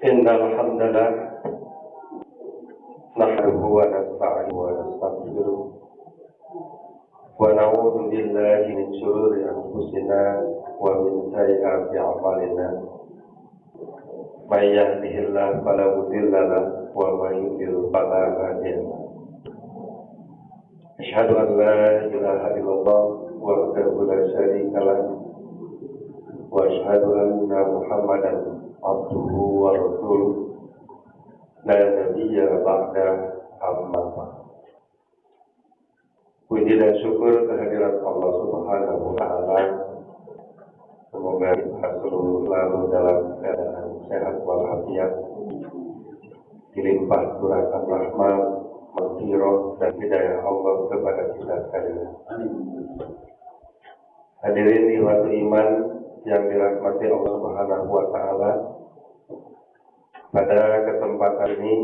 Innal hamdalillah nahmaduhu wa nasta'inuhu wa nastaghfiruh wa na'udzu billahi min shururi anfusina wa min sayyiati a'malina. May yahdihillahu fala mudilla lahu wa may yudlil fala hadiya lahu. Asyhadu an la ilaha illallah wahdahu la syarika lahu wa asyhadu anna Muhammadan abduhu wa rasuluh la nabiyya ba'da amma ba'd. Puji dan syukur kehadirat Allah Subhanahu wa Ta'ala. Semoga kita selalu dalam keadaan sehat walafiat, dilimpah curahkan rahmat, maghfirah dan hidayah Allah kepada kita sekalian. Hadirin ikhwati iman yang dirahmati Allah Subhanahu wa Ta'ala, pada kesempatan ini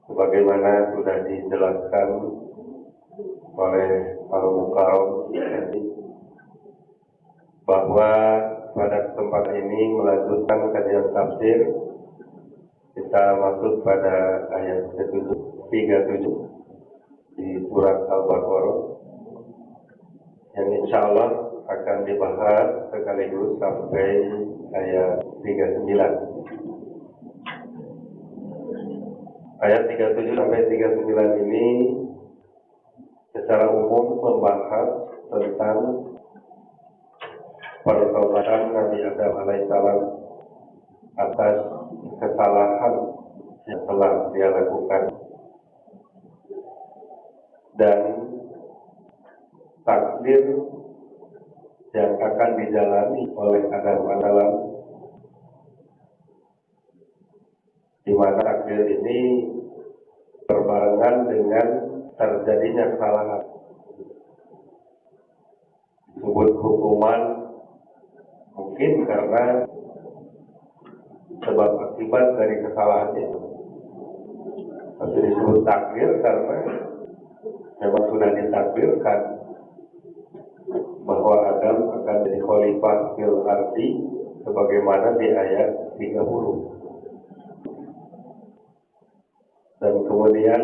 sebagaimana sudah dijelaskan oleh Al-Mukarram bahwa pada kesempatan ini melanjutkan kajian tafsir, kita masuk pada ayat 37 di surat Al-Baqarah yang insya Allah akan dibahas sekaligus sampai ayat 39. Ayat 37 sampai 39 ini secara umum membahas tentang pertobatan Nabi Adam alaihissalam atas kesalahan yang telah dia lakukan dan takdir yang akan dijalani oleh Adam alaihissalam, di mana takdir ini berbarengan dengan terjadinya kesalahan. Disebut hukuman mungkin karena sebab akibat dari kesalahan itu, tapi disebut takdir karena memang sudah ditakdirkan bahwa Adam akan jadi khalifah fil ardi sebagaimana di ayat 30. Dan kemudian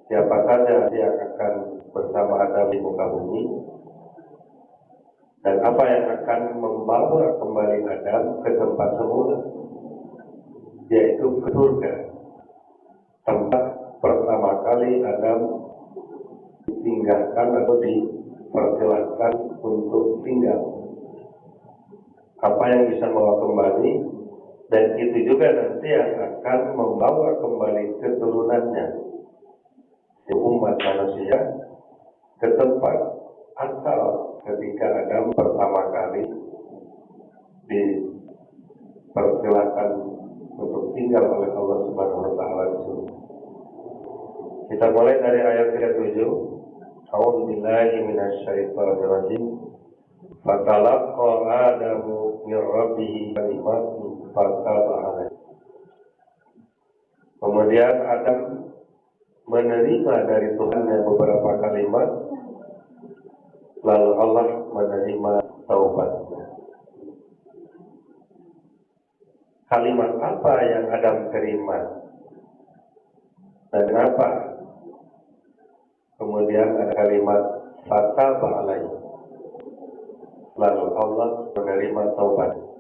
siapa saja yang akan bersama Adam di muka bumi, dan apa yang akan membawa kembali Adam ke tempat semula, yaitu ke surga, tempat pertama kali Adam ditinggalkan atau dipersilahkan untuk tinggal. Apa yang bisa membawa kembali, dan itu juga nanti yang akan membawa kembali keturunannya, umat manusia, ke tempat asal ketika Adam pertama kali dipersilakan untuk tinggal oleh Allah Subhanahu wa Ta'ala di surga. Kita mulai dari ayat 37. A'udzu billahi minasyaitonir rajim. Fatalaqa Adamu min rabbih kalimatin fataba alaihi. Kemudian Adam menerima dari Tuhannya beberapa kalimat, lalu Allah menerima taubatnya. Kalimat apa yang Adam terima dan kenapa? Kemudian ada kalimat fataba alaihi, lalu Allah menerima taubat.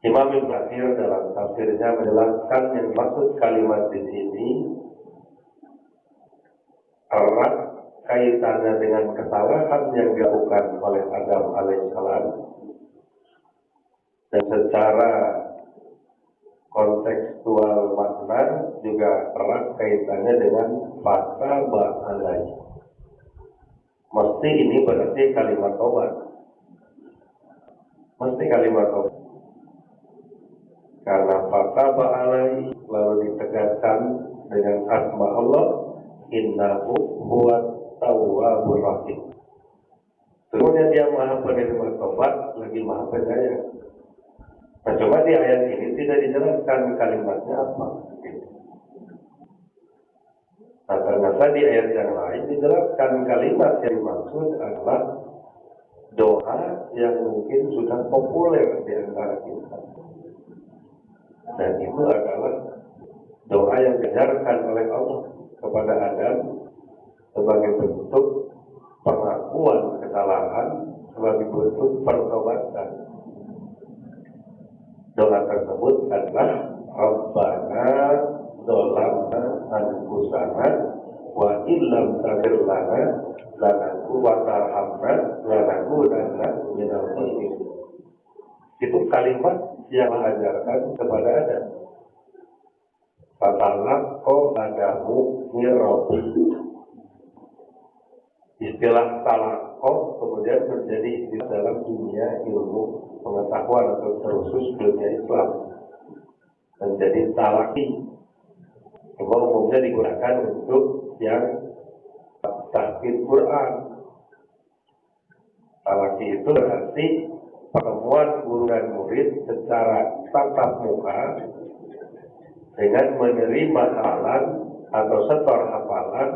Imam Ibnu Katsir dalam tafsirnya menjelaskan yang maksud kalimat di sini erat kaitannya dengan kesalahan yang dilakukan oleh Adam alaihissalam, dan secara kontekstual makna juga erat kaitannya dengan fataba alaihi. Mesti ini berarti kalimat taubat. Mesti kalimat taubat. Karena fataba alaihi lalu ditegaskan dengan asma Allah, innahu huwat tawwabur rahim. Sebenarnya dia maha penerima taubat lagi maha penyayang. Nah, coba di ayat ini tidak dijelaskan kalimatnya apa. Nah, ternyata di ayat yang lain dijelaskan kalimat yang dimaksud adalah doa yang mungkin sudah populer di antara kita. Dan itu adalah doa yang diajarkan oleh Allah kepada Adam sebagai bentuk pengakuan kesalahan, sebagai bentuk pertobatan. Doa tersebut adalah Rabbana dzalamna anfusana wa illam taghfir lana wa tarhamna lanakunanna minal khasirin. Itu kalimat yang mengajarkan kepada Adam. Fatalaqqa Adamu min Rabbih. Istilah talaqqa kemudian menjadi istilah dalam dunia ilmu pengetahuan atau terkhusus dunia Islam, menjadi talaqi. Umumnya digunakan untuk yang tahfidz Quran. Talaqi itu berarti pertemuan guru dan murid secara tatap muka dengan menerima hafalan atau setor hafalan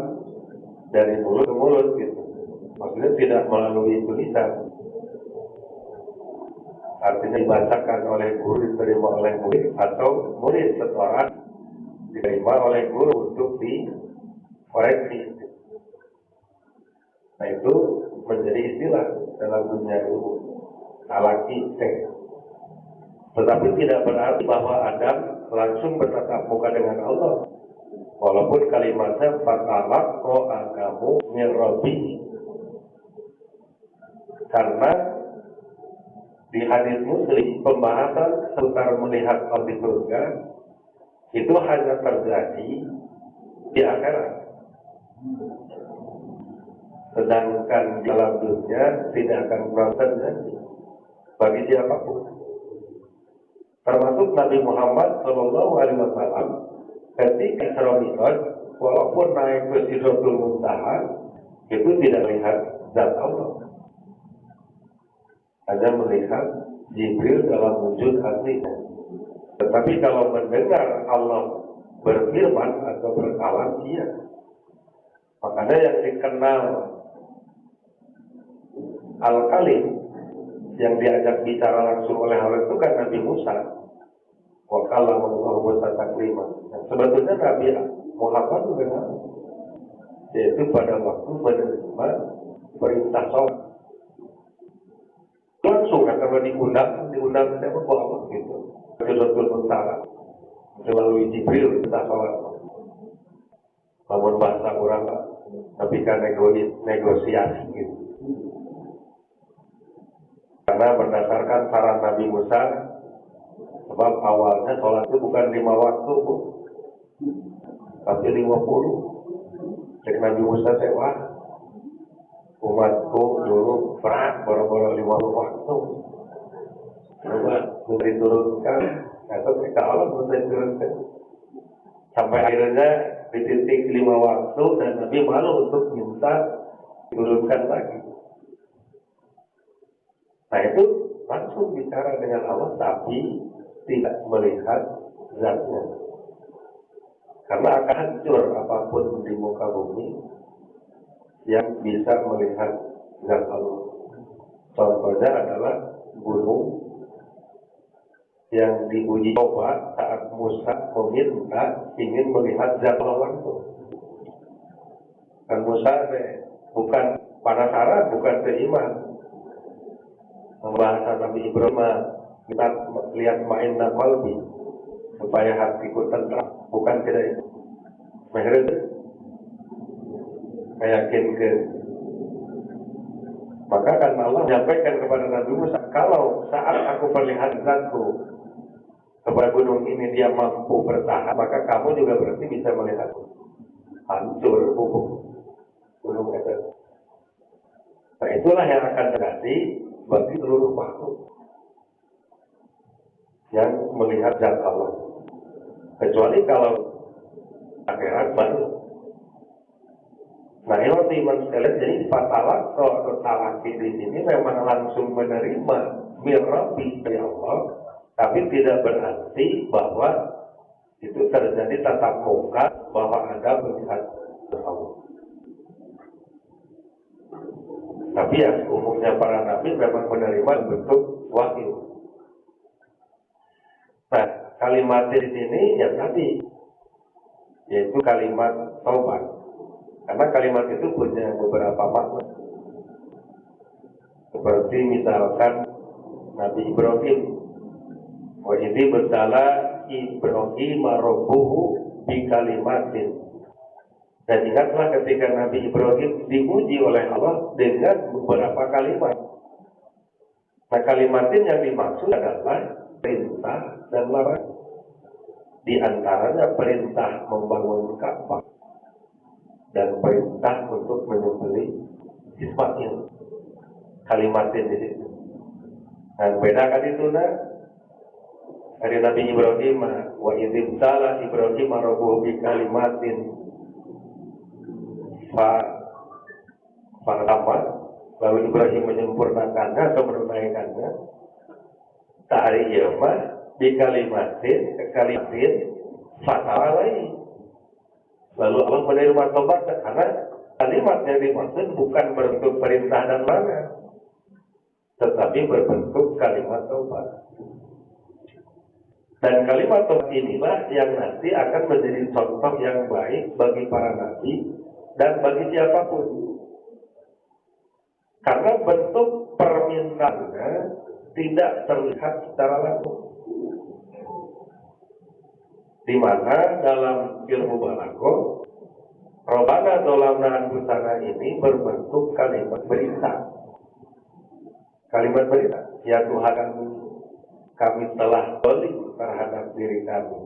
dari mulut ke mulut gitu. Maksudnya tidak melalui tulisan. Artinya dibacakan oleh guru, diterima oleh murid, atau murid setoran diterima oleh guru untuk dikoreksi. Nah itu menjadi istilah dalam dunia ilmu. Talaqi. Tetapi tidak berarti bahwa Adam langsung bertatap muka dengan Allah. Walaupun kalimatnya fatalaqqa Adamu min Rabbih. Karena di hadis Muslim pembahasan seputar melihat Allah di surga itu hanya terjadi di akhirat. Sedangkan di dalam dunia tidak akan pernah terjadi bagi siapapun. Termasuk Nabi Muhammad SAW ketika Isra Mi'raj, walaupun naik ke Sidratul Muntaha, itu tidak melihat zat Allah, hanya melihat Jibril dalam wujud aslinya. Tetapi kalau mendengar Allah berfirman atau berkalam, iya. Makanya yang dikenal Al-Kalim, yang diajak bicara langsung oleh Allah itu kan Nabi Musa. Wa kallama Allah Musa taklima. Sebetulnya Nabi Muhammad juga Nabi, yaitu pada waktu menerima perintah sholat langsung, kalau diundang siapa Allah gitu. Rasul Musa melalui Jibril perintah sholat. Namun bahasa orang tapi kan negosiasi gitu. Karena berdasarkan saran Nabi Musa, sebab awalnya sholat itu bukan 5 waktu, tapi 50. Jadi Nabi Musa sewa umatku dulu berat boro-boro 50 waktu. Coba diturunkan, atau kita Allah diturunkan. Sampai akhirnya di titik 5 waktu dan Nabi malu untuk minta diturunkan lagi. Nah itu langsung bicara dengan Allah tapi tidak melihat zatnya. Karena akan hancur apapun di muka bumi yang bisa melihat zat Allah. Contohnya adalah gunung yang diuji coba saat Musa meminta ingin melihat zat Allah langsung. Dan Musa bukan penasaran, bukan beriman. Membahas Nabi Ibrahim, kita lihat main qalbi supaya hatiku tenang, bukan tidak itu. Meherut meyakinkan. Maka kan Allah menyampaikan kepada Nabi Musa, kalau saat aku perlihat zatku kepada gunung ini dia mampu bertahan, maka kamu juga berarti bisa melihat hancur gunung itu. Nah itulah yang akan terjadi bagi seluruh makhluk yang melihat zat Allah. Kecuali kalau akhirat baru. Nah ini iman sekalian, jadi fatalaqqa atau talaqi di sini memang langsung menerima min Rabbi dari Allah, tapi tidak berarti bahwa itu terjadi tatap muka bahwa ada melihat Allah. Tapi ya umumnya para nabi memang menerima bentuk wahyu. Nah, kalimat di sini ya tadi, yaitu kalimat taubat. Karena kalimat itu punya beberapa makna. Seperti misalkan Nabi Ibrahim, wa idzi bertala Ibrahim rabbuhu bi kalimatin. Dan ingatlah ketika Nabi Ibrahim diuji oleh Allah dengan beberapa kalimat. Nah, kalimatin yang dimaksud adalah perintah dan larangan. Di antaranya perintah membangun Ka'bah dan perintah untuk menyembelih Ismail. Kalimatin di situ. Nah, bedakan itu dari Nabi Ibrahim, wa idz tala Ibrahim rabbuhu bi kalimatin Fa'atama, lalu Ibrahim menyempurnakannya atau menunaikannya. Ta'riyama di kalimatin fatawalai. Lalu Allah menerima tobat karena kalimat yang dimaksud bukan berbentuk perintah dan larangan, tetapi berbentuk kalimat tobat. Dan kalimat tobat inilah yang nanti akan menjadi contoh yang baik bagi para nabi dan bagi siapapun. Karena bentuk permintaannya tidak terlihat secara langsung. Di mana dalam ilmu balaghah, Rabbana dzalamna anfusana ini berbentuk kalimat berita. Kalimat berita, ya Tuhan kami telah zalim terhadap diri kami.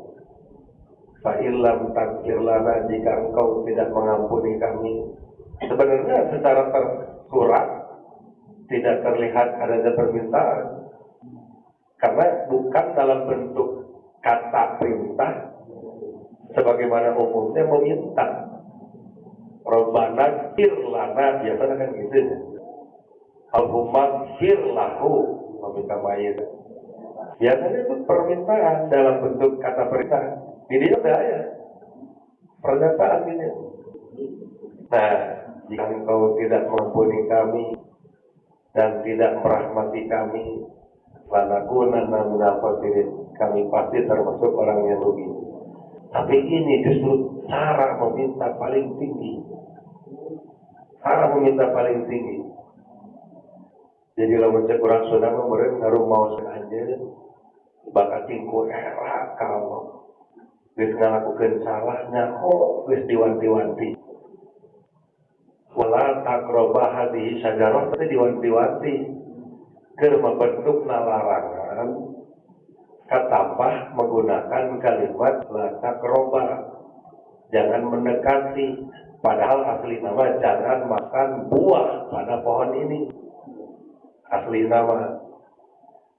Fa'illam takfir lana, jika engkau tidak mengampuni kami. Sebenarnya secara tersurat tidak terlihat adanya permintaan, karena bukan dalam bentuk kata perintah sebagaimana umumnya meminta. Rabbana fir lana, biasanya kan gitu. Allahumma fir lahu, meminta mayat. Biasanya itu permintaan dalam bentuk kata perintah. Ini ada ya pernyataan ini. Nah, jika engkau tidak mengampuni kami dan tidak merahmati kami, lanakunanna minal khasirin, kami pasti termasuk orang yang rugi. Tapi ini justru cara meminta paling tinggi. Cara meminta paling tinggi. Jadi kalau cek orang Sunda meureun ngaruh mau sengaja bakal tingku era kalau geus ngalakukeun salahnya geus diwanti-wanti. Wala taqraba hadhihi syajarah, teh diwanti-wanti keur membentuk larangan katambah menggunakan kalimat la taqraba, jangan mendekati, padahal asli nama jangan makan buah pada pohon ini. Asli nama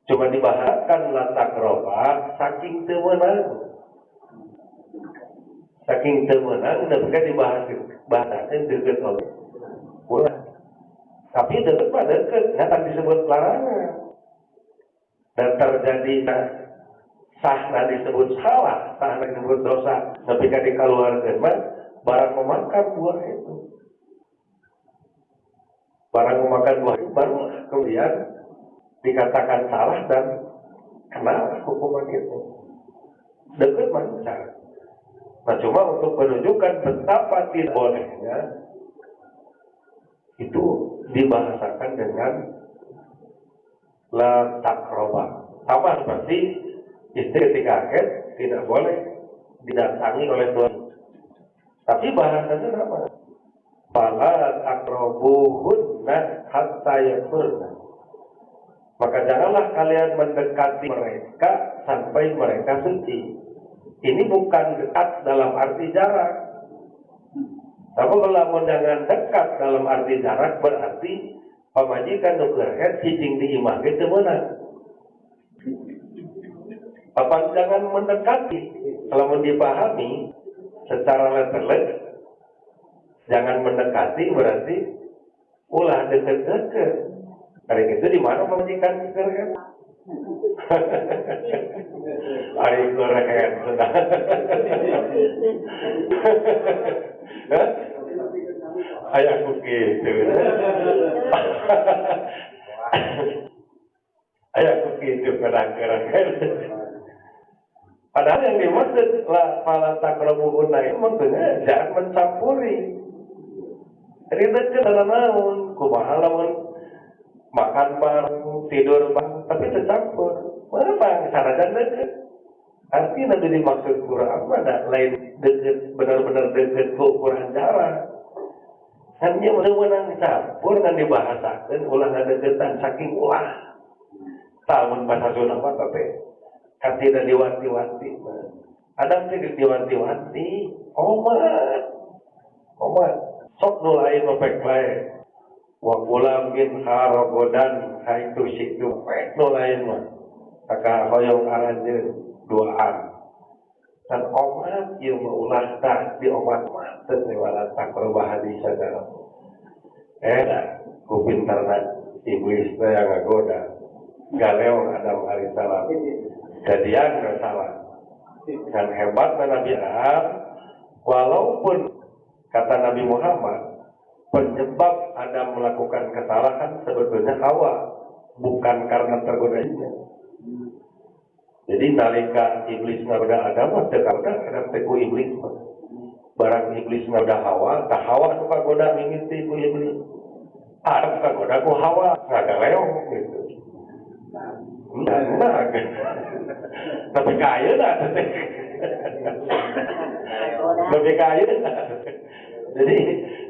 cuma dibahaskan la taqraba saking teu meunang. Saking temenang, dan dibahas bahasakan deket oleh ulah. Tapi deket mah deket, nggak disebut larangan. Dan terjadi sahna disebut salah, sahna disebut dosa. Tapi kan dikeluarkan mah barang memakan buah itu. Barang memakan buah itu baru kemudian dikatakan salah dan kena hukuman itu. Deket mah cara. Nah, cuma untuk menunjukkan betapa tidak bolehnya, itu dibahasakan dengan la taqraba. Sama seperti istri ketika haid tidak boleh didatangi oleh suami. Tapi bahasanya apa? Fala taqrabuhunna hatta yakurna. Maka janganlah kalian mendekati mereka sampai mereka suci. Ini bukan dekat dalam arti jarak. Tapi kalau jangan dekat dalam arti jarak berarti pamajikan nukerhet cicing di imah itu benar. Apa jangan mendekati? Kalau mau dipahami secara letterlek, jangan mendekati berarti ulah deket-deket. Dari itu di mana pamajikan nukerhet? Ari koreken sudah. Ayahku gitu. Ayahku gitu kadang-kadang. Padahal yang dimaksud fala taqrabuhunna itu maksudnya jangan mencampuri. Jadi dekat dalam naon, kumaha lamun makan bareng, tidur bareng, tapi tercampur. Mengapa? Sarajan dekat. Artinya nanti dimaksud Quran mana lain dekat, benar-benar dekat ke ukuran jarak. Hanya menang campur dan dibahasakan ulah deketan saking ulah. Tahun bahasa Sunda apa tapi tidak diwanti-wanti. Ada yang diwanti-wanti, omat, sok nulain opek baik. Wa kula min haragodan haitu situ opek nulain mah. Kaka hoyong aranjeun duaan. Dan omat yang meulah tak di omat mah teu lewat tak perubahan di sadar. Kupintarna iblis teh yang ngagoda. Galeo Adam alaihissalam. Jadian nggak salah. Dan hebatnya Nabi Adam, walaupun kata Nabi Muhammad, penyebab Adam melakukan kesalahan sebetulnya Hawa, bukan karena tergodanya. Jadi nalika iblis ngagoda Adam, Adam teku iblis. Barang iblis ngagoda Hawa, tak Hawa suka goda mimiti ku iblis. Adam suka goda ku Hawa, nggak galeong gitu. Nah, tapi kaya lah, lebih kaya lah. Jadi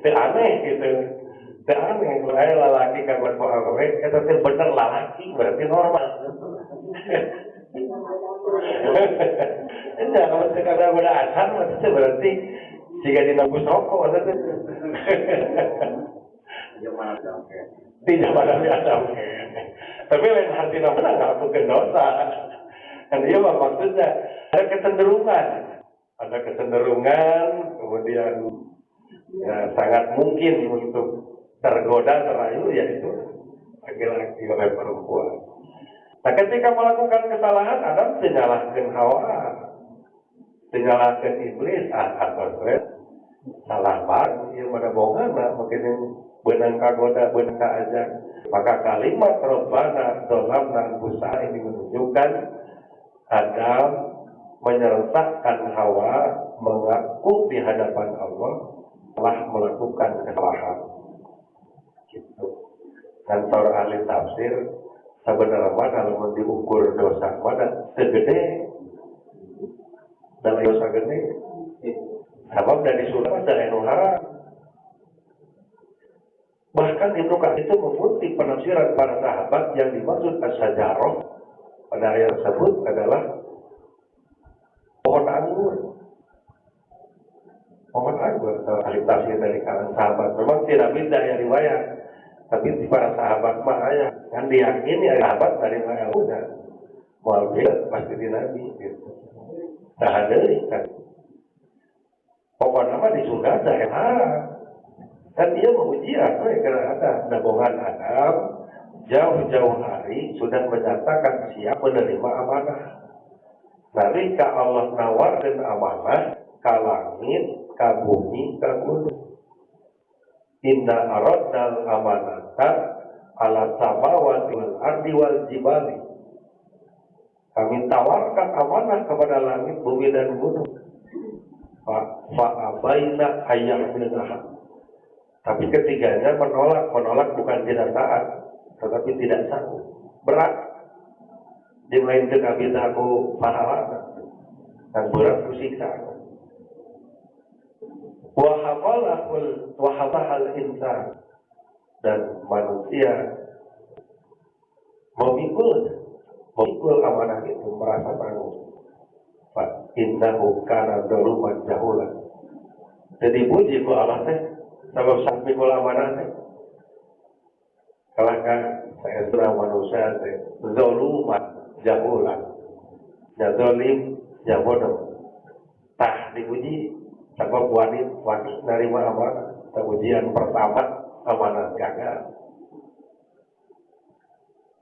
aneh gitu, aneh. Kalau lelaki kabar kowe, itu bener lelaki berarti normal. Enggak, kalau sekadar udah asal, itu berarti jika dinabus rokok, itu. Tidak pada biasa. Tapi lain hati namanya nggak melakukan dosa. Dan dia maksudnya ada kecenderungan, kemudian ya, sangat mungkin untuk tergoda, terayu, yaitu laki-laki oleh perempuan. Nah, ketika melakukan kesalahan, Adam menyalahkan Hawa, menyalahkan iblis, atau salah banget, ia pada bongan, mungkin benang kagoda, benang kaajak. Maka kalimat Rabbana dolamna anfusana ini menunjukkan Adam menyerentakkan Hawa mengaku di hadapan Allah telah melakukan kesalahan. Gitu. Dan para ahli tafsir sebenarnya kalau diukur dosa mana segede dalam dosa gede. Sebab dari surah dari nuhara. Bahkan Ibnu Katsir itu mengutip penafsiran para sahabat yang dimaksud as-sajarah pada ayat tersebut adalah pohon anggur. Pohon anggur atau ahli tafsir dari kalangan sahabat memang tidak beda yang riwayat, tapi para sahabat mah ayat kan diyakini sahabat dari mana udah mau beda pasti di Nabi gitu. Nah ada kan pohon nama di surga ada yang haram. Dan dia menguji apa karena ada nabongan Adam jauh-jauh hari sudah menyatakan siap menerima amanah. Nalika Allah nawarkan amanah ka langit, ka bumi, ka gunung. Inna aradnal amanata ala samawati wal ardi wal jibali. Kami tawarkan amanah kepada langit, bumi dan gunung. Fa'abaina ayyahminaha. Tapi ketiganya menolak bukan tidak taat, tetapi tidak sanggup. Berat. Dimelainkan abid aku pahala dan berat kusiksa. Wahabahal insan dan manusia memikul amanah itu merasa tanggung. Innahu kana zaluman jahulan. Jadi puji ku Allah teh sebab sang mikul amanah teh. Kalahkan saya surah manusia teh zaluman jahulan. Ya zalim ya bodoh. Tah dipuji sebab wanita nerima amanah. Ujian pertama amanah gagal.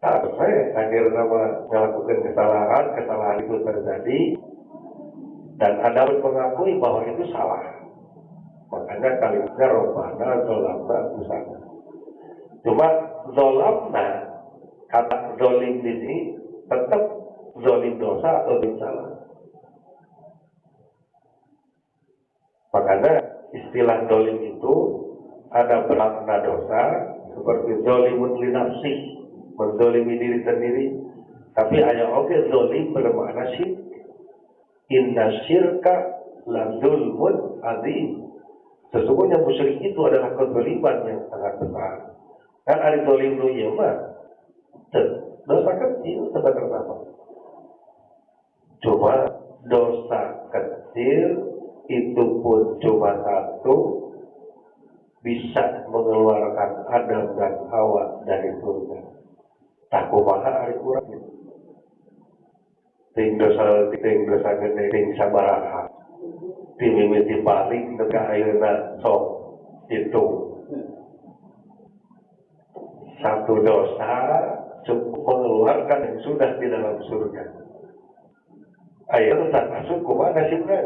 Saya akhirnya melakukan kesalahan itu terjadi dan Adam mengakui bahwa itu salah. Maka makanya kalimatnya robbana zolamna anfusana. Cuma zolamna, kata zolim di sini tetap zolim dosa atau zolim salah. Makanya istilah zolim itu ada bermakna dosa seperti zolimun li nafsi, menzolimi diri sendiri. Tapi ayat oke zolim bermakna syirik. Inna syirka la zulmun azim. Sesungguhnya musyrik itu adalah kezaliman yang sangat besar. Kan ari zolim nu ieu mah dosa kecil sebenarnya. Cuma dosa kecil itu pun cuma satu bisa mengeluarkan Adam dan Hawa dari surga. Tak kumaha ari urang. Ting dosa gede ting sabaraha. Timimiti balik nega ayeuna sok itu. Satu dosa cukup mengeluarkan yang sudah di dalam surga. Ayeuna tak masuk kumaha nasibna.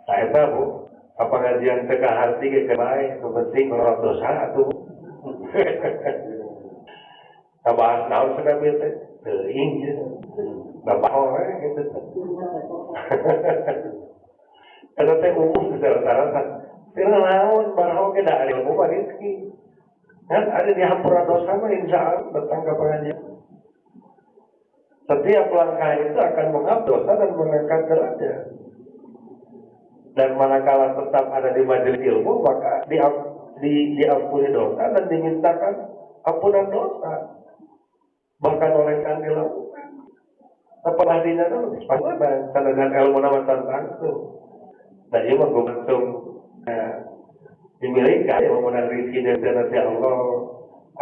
Saya tahu apa ngajian teka hati ke baik, penting orang dosa tuh. Bahas naon sudah biasa, teuing gitu. Bapak orang gitu. Karena saya umum rata-rata, karena naon barang ke dari ilmu rezeki. Kan ada di hampura dosa mah insya Allah datang ke pengajian. Setiap langkah itu akan menghapus dosa dan mengangkat derajat. Dan manakala tetap ada di majelis ilmu, maka diampuni dosa dan dimintakan ampunan dosa. Bahkan oleh yang dilakukan. Setelah dinyanyi, pasti dengan ilmu nama tentang itu. Dan ini menggunakan dimiliki ya memenang rizki dan nanti Allah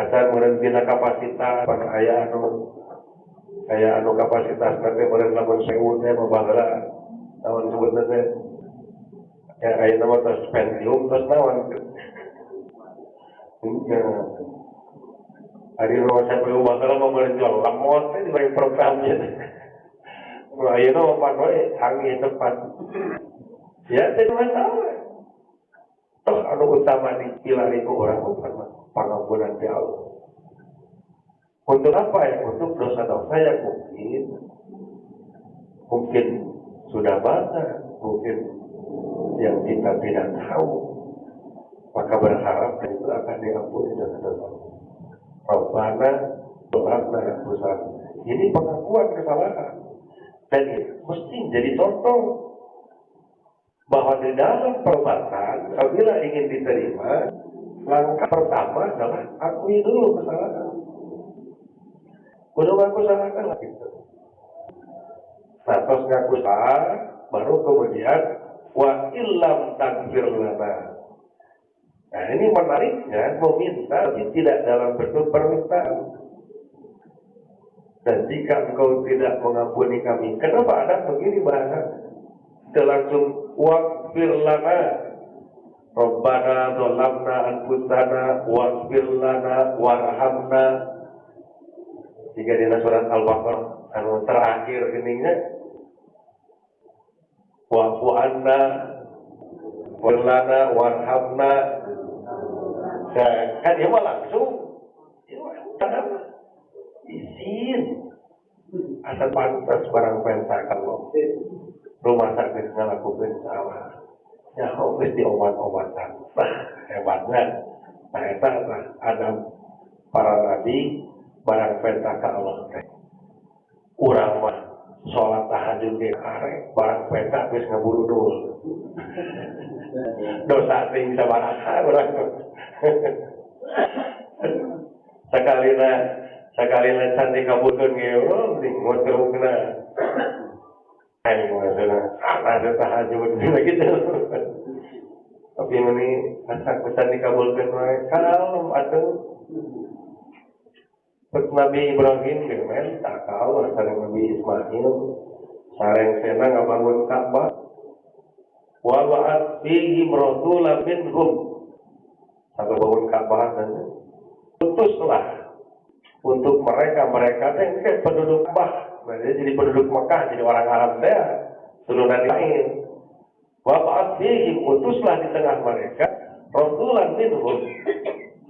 asal menentukan kapasitas pada ayah anu kapasitas nanti menentukan lamun sewutnya membahara tahun sebutnya. Ya ayat nama terus pensiun terus nawan. Hari rumah saya perlu bakal memerintah lamot di bawah programnya. Ayat nama pakai hangi tepat. Ya tidak masalah. Toh anu utama dipilari ke orang bukan pengampunan di Allah. Untuk apa ya? Untuk dosa-dosa yang mungkin sudah banyak, mungkin yang kita tidak tahu, maka berharap itu akan diampuni dosa-dosa. Rabbana doakna anfusana. Ini pengakuan kesalahan dan mesti jadi contoh bahwa di dalam perbuatan apabila ingin diterima, langkah pertama adalah akui dulu kesalahan. Kudu ngaku salahkan lah gitu. Nah, terus ngaku salah, baru kemudian wa illam taghfir lana. Nah, ini menariknya meminta tidak dalam bentuk permintaan. Dan jika engkau tidak mengampuni kami, kenapa ada begini bahasa? Kita langsung waghfir lana. Rabbana dzalamna anfusana waghfir lana warhamna. Jika di surat Al-Baqarah anu terakhir ininya wa'fu anna warlana warhamna. Kan dia mah langsung izin asal pantas barang pentakan lo rumah sakit ngalakukan salah ya harus diobat-obatan. Nah hebatnya nah itu ada para nabi barang pentaka Allah teh urang mah sholat tahajud ge karek barang penta geus ngaburu dul dosa teh sabaraha urang sakalina can dikabulkeun ge urang ting motorna aing maksudna ada tahajud gitu tapi ini asa can dikabulkeun wae kalem atuh. Nabi Ibrahim dengan tak Allah sareng Nabi Ismail sareng sena ngabangun Ka'bah wa ba'at fihim rasulan minhum satu bangun Ka'bah dan utuslah untuk mereka yang penduduk Ka'bah jadi penduduk Mekah jadi orang Arab dia turunan lain Wa ba'athihim, utuslah di tengah mereka rasulan minhum,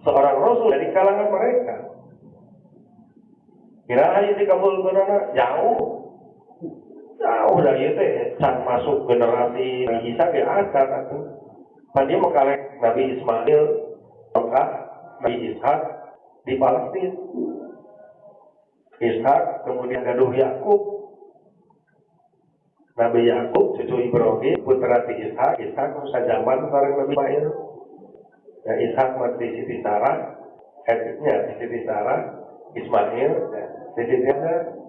seorang rasul dari kalangan mereka. Kira aja dikabulkeunana jauh dari itu can masuk generasi Nabi Isa ge akan atuh. Tadi makalek Nabi Ismail, maka Nabi Ishak di Palestina. Ishak kemudian gaduh Yakub. Nabi Yakub cucu Ibrahim putra ti Ishak, Ishak sajaman sareng Nabi Ismail. Ya Ishak mati Siti Sarah, etnya Siti Sarah, Ismail, Siti Sarah.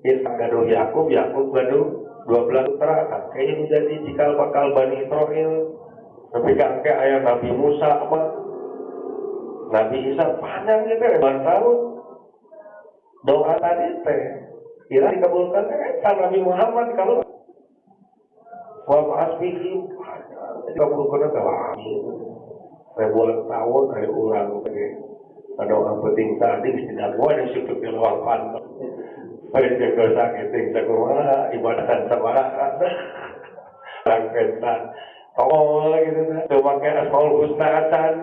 Ishak gaduh Yakub, Yakub gaduh 12 putra. Angke menjadi cikal bakal Bani Israel. Tapi angke ayah Nabi Musa apa? Nabi Isa panjang gitu 8 tahun. Doa tadi teh kira dikabulkan kan Nabi Muhammad kalau wa asbihi dikabulkan teh ribuan tahun dari ulang ada orang penting tadi tidak gua di situ di luar pantai pada jaga sakit tinggal gua ibadatan sabara rangkaian oh gitu tuh pakai asmaul husna asan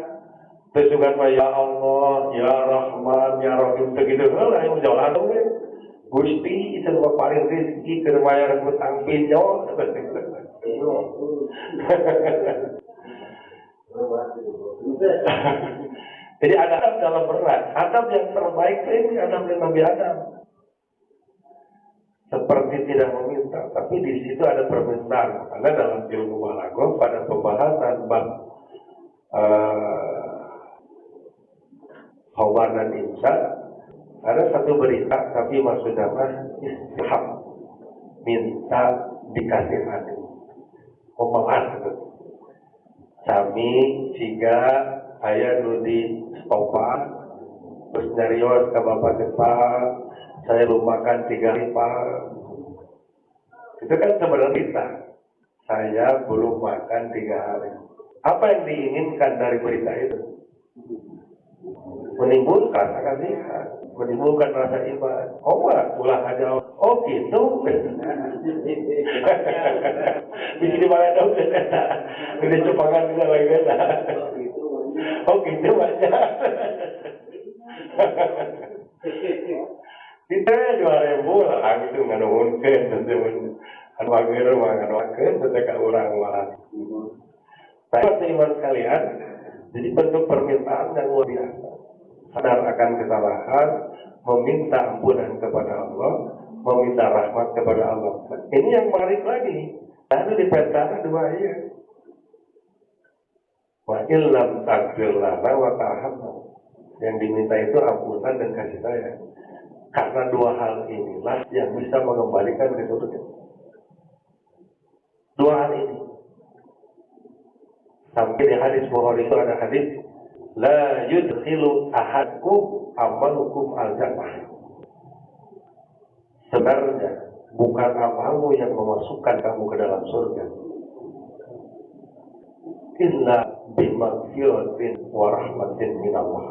terus juga ya Allah ya Rahman ya Rahim begitu lah yang jalan tuh Gusti itu paling rezeki keur bayar hutang pinjol. Jadi ada adab dalam berat. Adab yang terbaik ini adab yang Nabi Adam. Seperti tidak meminta, tapi di situ ada permintaan. Karena dalam ilmu balaghah pada pembahasan bab khabar dan insya ada satu berita, tapi maksudnya istihab, minta dikasih hati. Pemalas itu. Kami jika ayah nudi stopan, terus nyarios ke bapak Pak, saya belum makan 3 hari Pak. Itu kan sebenarnya berita. Saya belum makan 3 hari. Apa yang diinginkan dari berita itu? Menimbulkan kasihan, menimbulkan rasa iman. Oh, ulah aja. Oh gitu. Bisa dimana dong? Udah cepakan bisa lagi kan? Oh gitu aja. Kita 2.000 lah gitu nganuhunkeun teman-teman. Anu ageun mah nganuhkeun teh ka urang mah. Baik iman sekalian, jadi bentuk permintaan yang luar biasa. Sadar akan kesalahan, meminta ampunan kepada Allah, meminta rahmat kepada Allah. Ini yang menarik lagi. Lalu dipetakan 2 ayat. Wa illam taghfir lana wa tarhamna. Yang diminta itu ampunan dan kasih sayang. Karena 2 hal inilah yang bisa mengembalikan ke surga. 2 hal ini. Sampai di hadis Bukhari itu ada hadis la yudkhilu ahadkum amalukum al-jannah. Sebenarnya bukan amalmu yang memasukkan kamu ke dalam surga. Illa bimaghfiratin wa rahmatin minallah.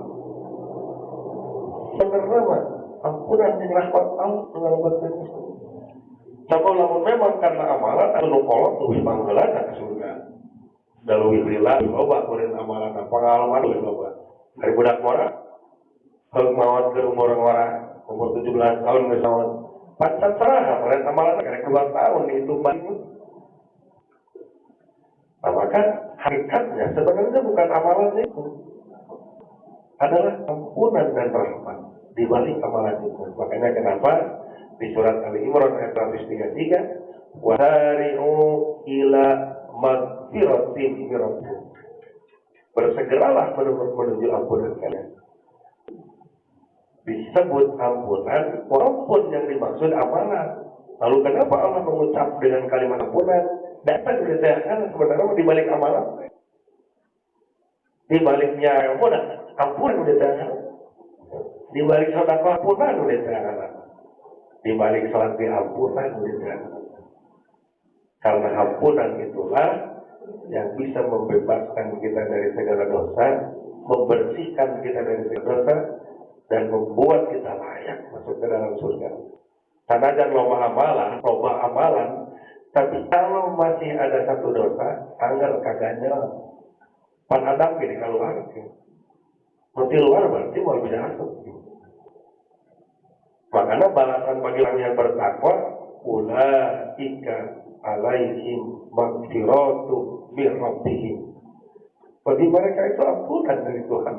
Sebenarnya ampunan dan rahmat Allah mengalubatkan surga. Coba lamun memang karena amalan anu kolot tuh panggelan ke surga. Dalu wilila loba kurin amalan pengalaman loba. Hari budak mora heug maot ke umur 17 tahun geus maot. Pancan serah paren amalan karek 2 tahun itu banget. Maka hakikatnya sebenarnya bukan amalan itu. Adalah ampunan dan rahmat di balik amalan itu. Makanya kenapa di surat Ali Imran ayat 133 wa hari'u ila magfiratin min rabbikum. Bersegeralah menuju ampunan kalian. Disebut ampunan walaupun yang dimaksud amalan. Lalu kenapa Allah mengucap dengan kalimat ampunan? Datang disayangkan sebenarnya di balik amalan. Di baliknya ampunan disayangkan. Di balik sedekah ampunan disayangkan. Di balik salat ampunan disayangkan. Karena ampunan itulah yang bisa membebaskan kita dari segala dosa, membersihkan kita dari segala dosa, dan membuat kita layak masuk ke dalam surga. Karena jangan loba amalan, Tapi kalau masih ada satu dosa, tanggal kagaknya pan Adam gini keluar. Nanti luar berarti mau bisa masuk. Makanya balasan bagi orang yang bertakwa, ulaika alaihim maghfiratu min rabbihim. Bagi mereka itu ampunan dari Tuhan.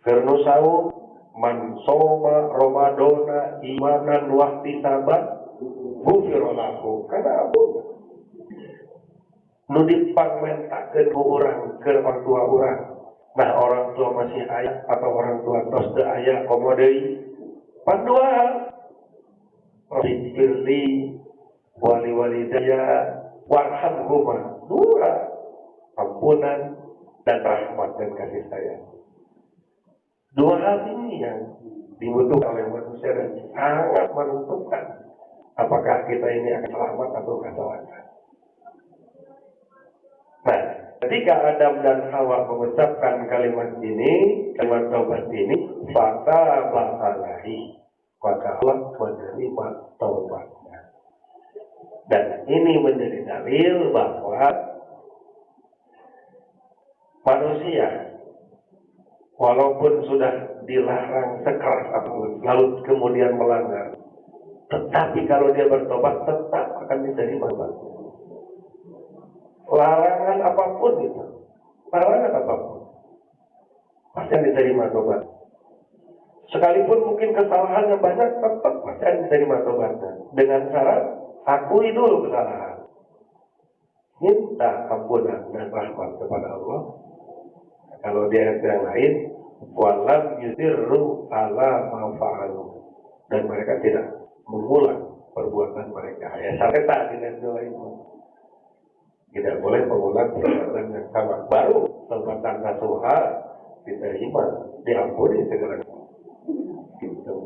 Firnusau man soma Ramadana imanan wahtisaban ghufirallahu. Karena ampunan. Nu dipangmentakeun ku urang keur orang tua urang. Nah, orang tua masih aya atau orang tua tos teu aya komo deui. Pandua Rabbi wali walidaya warhamhuma. Dua ampunan dan rahmat dan kasih sayang. Dua hal ini yang dibutuhkan oleh manusia dan sangat menentukan apakah kita ini akan selamat atau celaka. Nah, ketika Adam dan Hawa mengucapkan kalimat ini, kalimat taubat ini, fataba alaihi, maka Allah menerima taubatnya. Dan ini menjadi dalil bahwa manusia walaupun sudah dilarang sekeras apapun, lalu kemudian melanggar, tetapi kalau dia bertobat tetap akan diterima taubatnya. Larangan apapun itu, larangan apapun, pasti diterima tobat. Sekalipun mungkin kesalahannya banyak, tetap pasti diterima tobatnya. Dengan syarat akui dulu kesalahan, minta ampunan dan rahmat kepada Allah. Kalau dia yang lain, walam yusirru ala ma fa'alu, dan mereka tidak mengulang perbuatan mereka. Ya sampai tak tidak itu. Tidak boleh mengulang perbuatan yang sama. Baru taubat nasuha diterima, diampuni segala. Gitu.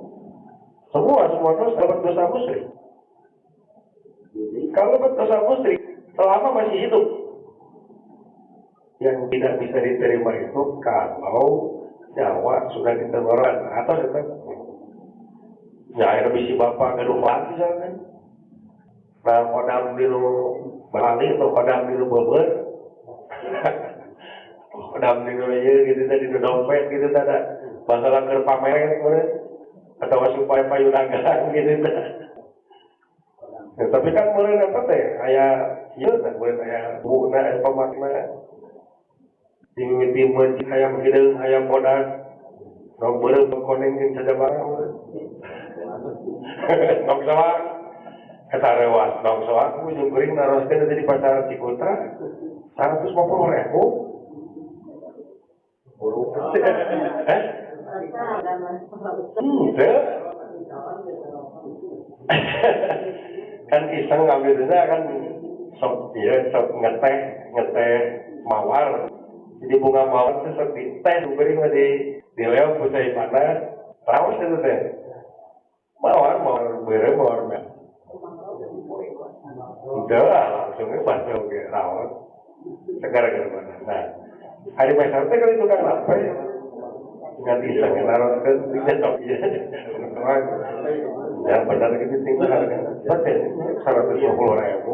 Semua dosa dapat dosa musyrik. Kalau berdosa musyrik selama masih hidup, yang tidak bisa diterima itu kalau nyawa sudah ditenggorokan atau tetap ya bisi bapak gaduhan misalkan. Nah, kodam dulu balik atau kodam dulu beber, kodam dulu aja gitu tadi di dompet gitu tadi, bangsa langgar pamer kemudian atau supaya payu dagang gitu tadi. Ya, tapi kan mulai apa teh? Ayah, iya tak boleh ayah buku na pemakna, dimimiti menci ayam hidung ayam bodas, dong boleh berkoneng saja barang, dong sawah. Kata rewas, dong soal ujung kering naroskan dari pasar Cikutra 150.000. Buruk. Kan iseng ngambilnya kan sok ngeteh mawar. Jadi bunga mawar itu sok di teh kering di leo putih panas. Rawas itu teh. Mawar mawar. Udah langsungnya baca oke rawat segera mana. Nah, hari besar teh kali tukang apa ya? Nggak bisa ngelarang tidak tahu ya. Ya benar gitu tinggal harga. Betul 150.000.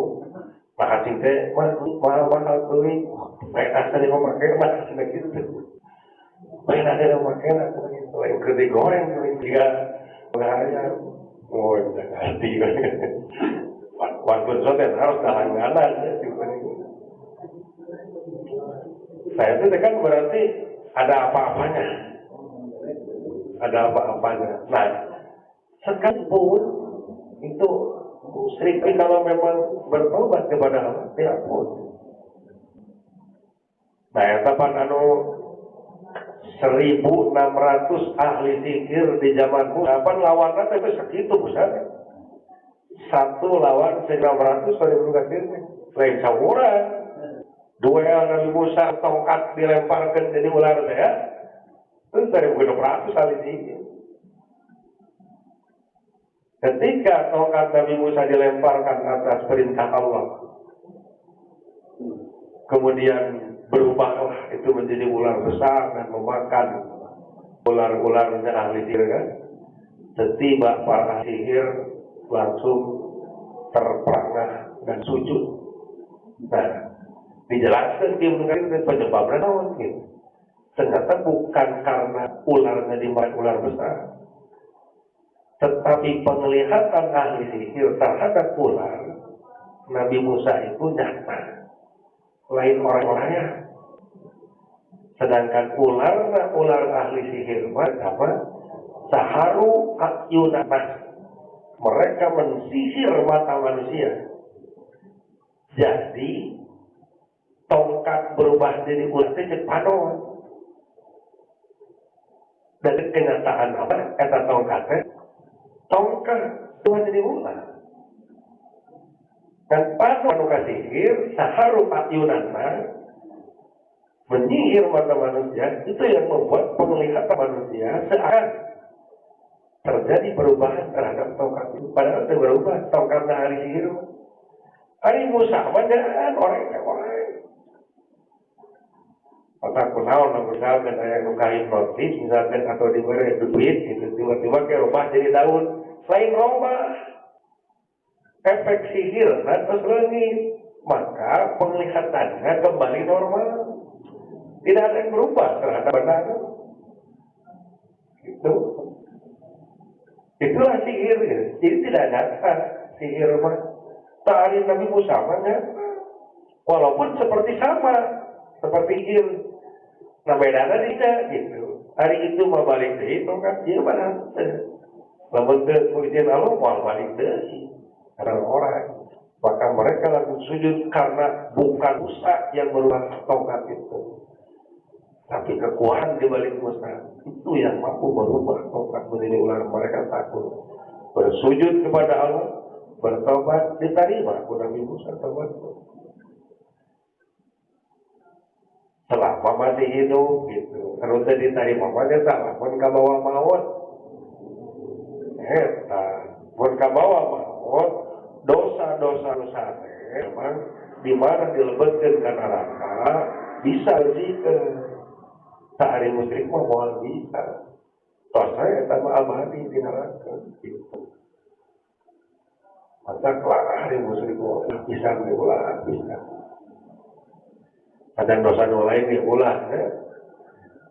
Makasih teh mahal tuh ini. Baik asal yang memakai makasih gitu. Baik ada yang memakai gitu. Yang gede goreng juga bahaya. Oh, jangan hati. Walaupun soten harus tahan-tahan ya. Nah itu kan berarti ada apa-apanya. Ada apa-apanya. Nah, sekalipun itu musyrik kalau memang bertobat kepada Allah, tidak pun. Nah, yang tapan 1.600 ahli sihir di zaman kapan lawannya itu segitu besar. Satu lawan 1.600 ribu kasir, lain samurai. Duel Nabi Musa tongkat dilemparkan jadi ular saya, itu 1.600 ahli sihir. Ketika tongkat Nabi Musa dilemparkan atas perintah Allah, kemudian berubahlah itu menjadi ular besar dan memakan ular-ularnya ahli sihir kan. Setiba para sihir langsung terperangah dan sujud. Nah, dijelaskan di penyebabnya naon gitu. Ternyata bukan karena ularnya dimakan ular besar, tetapi penglihatan ahli sihir terhadap ular Nabi Musa itu nyata, lain orang-orangnya. Sedangkan ular ahli sihir apa? Saharu akyunanas, mereka mensihir mata manusia. Jadi tongkat berubah jadi ular itu panon. Dan kenyataan apa? Eta tongkat Tuhan jadi ular. Dan panon sihir saharu akyunanas, menyihir mata manusia, itu yang membuat penglihatan manusia seakan terjadi perubahan terhadap tongkat itu. Padahal itu berubah tongkatnya hari sihir. Hari Musa jangan orang. Maka kunaon misalkan ayah nuka hipnotis misalkan atau diberi duit gitu, tiba-tiba kayak rubah jadi daun. Selain rubah efek sihir terus langit, maka penglihatannya kembali normal. Tidak ada yang berubah terhadap benda itu. Itulah sihir. Jadi tidak nyata sihir mah. Ta'arif Nabi Musa nyata. Walaupun sama seperti sihir. Nah bedanya tidak gitu. Hari itu mau balik deh, tongkat dia mana? Namun kemudian Allah mau balik deh. Karena orang. Maka mereka langsung sujud karena bukan Musa yang merubah tongkat itu, tapi kekuatan di balik Musa itu yang mampu merubah tongkat menjadi ular. Mereka takut, bersujud kepada Allah, bertobat, diterima Nabi Musa tobat. Selama masih hidup gitu, terus diterima aja salah. Pun kabawa maut, pun kabawa maut, dosa memang di mana dilebetkan ke neraka bisa bersihkan. Sehari musyrik mah mohon bisa. Toh saya sama abadi di neraka. Gitu. Maka kelak hari musyrik mau bisa diulah bisa. Kadang dosa lain diulah.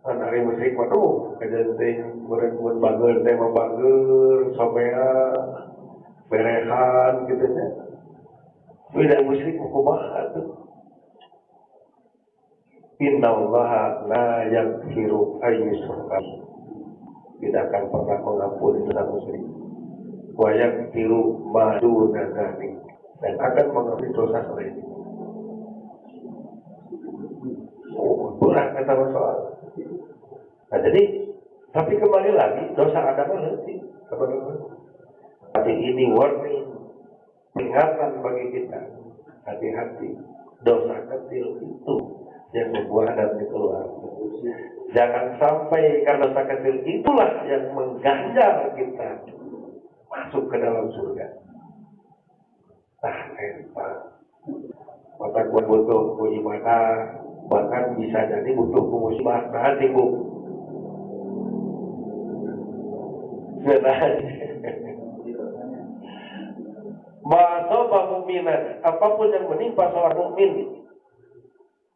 Kan hari musyrik mah kejenting berenun bager tema bager sobea berehan gitu ya. Tidak musyrik kumaha tuh. Innallaha la yaghfiru ayyushraka, tidak akan pernah mengampuni dosa musyrik. Wa yaghfiru ma duna dzalik, dan akan mengampuni dosa selain itu. Berat kata soal. Nah jadi, tapi kembali lagi dosa Adam nanti kepada Allah. Tapi ini warning, peringatan bagi kita. Hati-hati, dosa kecil itu yang membuat Adam keluar. Jangan sampai karena dosa kecil itulah yang mengganjal kita masuk ke dalam surga. Maka butuh ibadah, bahkan bisa jadi butuh musibah. Nah, Bu. Ma'asaba mu'minan, apapun yang menimpa seorang mukmin,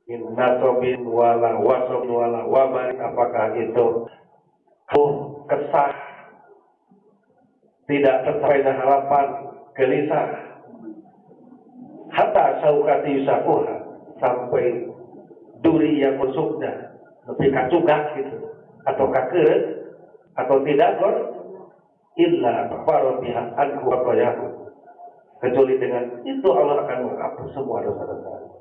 min nasabin wala wasab wala wabarin, apakah itu kesah, tidak tercapainya harapan, gelisah, hatta saukati yusakuha, sampai duri yang masuknya lebih kacugak gitu, atau kakeret, atau tidak kor, illa farobiha anku abayahu, kecuali dengan itu Allah akan menghapus semua dosa-dosa.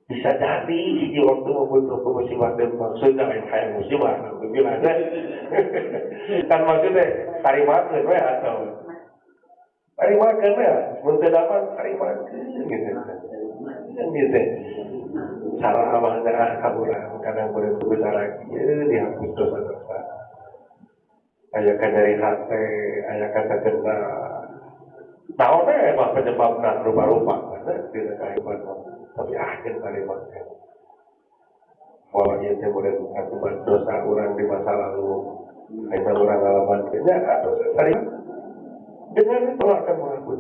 Bisa jadi di waktu membutuh musibah dan maksudnya yang kayak musibah, bilang kan maksudnya tarimakan ya atau tarimakan ya, muntah dapat tarimakan gitu. Cara amalnya kaburan kadang boleh besar dihapus dosa-dosa. Ayakan dari hati, ayakan terkena. Tahu deh apa penyebabnya rupa-rupa, tidak kaitan. Tapi akhir kalimatnya bahwa ia boleh akibat dosa orang di masa lalu, hanya orang alaman dosa tadi dengan itu akan menghapus.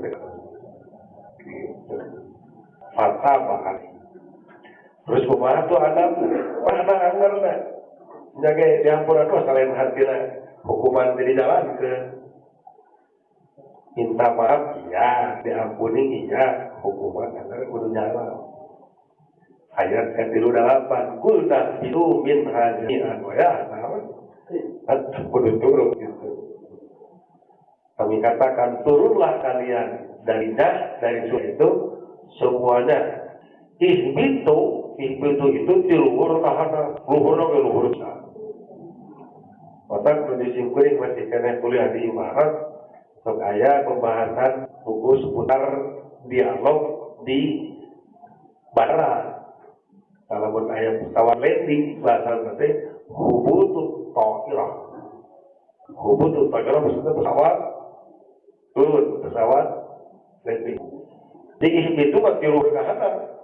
Fatah. Terus kumaha tuh Adam? Mana anggarna? Jaga diampura tuh selain hartina hukuman di jalan ke minta maaf iya, diampuni iya, hukuman anggar kudu jalan. Ayat ke-8 kulna bidu min hadian wa ya kudu turun gitu. Kami katakan turunlah kalian dari surga itu semuanya. Ihbitu itu tiluhur kahana luhurna ke luhur. Maka kondisi kuring masih kena kuliah di imarat sok aya pembahasan buku seputar dialog di bandara. Kalau pun aya pesawat landing bahasa nanti hubutut ta'irah. Hubutut ta'irah maksudnya pesawat turun, pesawat landing. Di itu masih luhur kahana.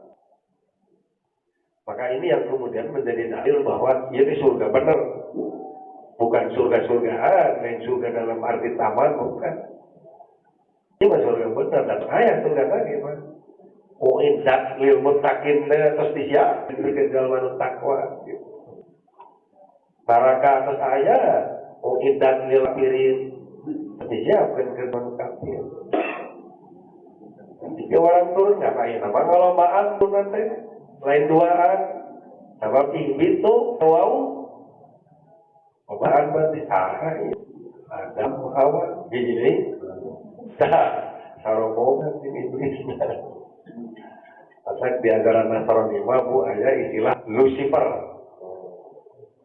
Maka ini yang kemudian menjadi dalil bahwa ini surga benar, bukan surga-surgaan, yang surga dalam arti taman, bukan. Ini mah surga benar, dan ayat surga tadi, Mas. U'iddat lil muttaqin terus disiap, diberikan jalan takwa. Baraka atas ayat, u'iddat lil kafirin, disiapkan ke kafir. Jika orang turun ngapain? Apa kalau maaf turun nanti? Lain duaan, sabab itu wow, pembaan berarti sahai, Adam Hawa, gini, sarobogan ini iblisnya. Pasal di ajaran Nasrani bu ada istilah Lucifer.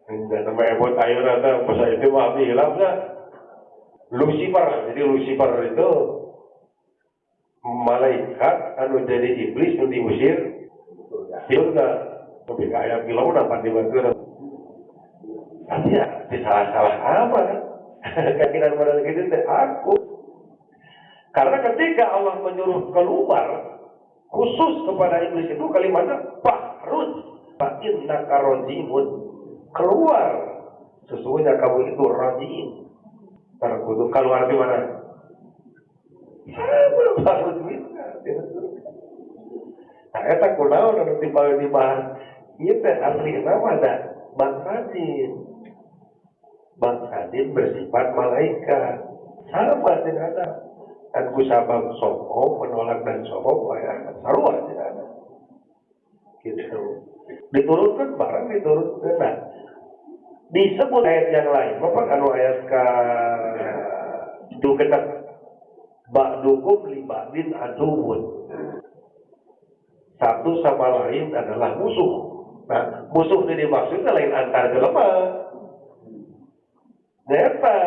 Dan nama ebot ayo ada bahasa itu mah hilafnya Lucifer. Jadi Lucifer itu malaikat anu jadi iblis nu diusir. Surga, lebih kaya film dapat dibantu. Tapi ya, disalah-salah apa? Keyakinan modal gitu teh aku. Karena ketika Allah menyuruh keluar, khusus kepada iblis itu kalimatnya Fahrud, fa innaka rajimun. Keluar, sesungguhnya kamu itu rajim. Terkutuk keluar di mana? Fahrud bisa. Nah, eta kunaon anu timpal dibahas. Ieu teh asli nama ada Bang Sadin. Bang Sadin bersifat malaikat. Sama tidak ada. Dan kusabab sombong, menolak dan sombong, ya sarua tidak ada. Gitu. Diturunkan barang diturunkan. Nah, disebut ayat yang lain. Bapak anu ayat ka itu kita ba'dukum li ba'din aduwwun. Satu sama lain adalah musuh. Nah, musuh ini dimaksudnya lain antar jelema. Neta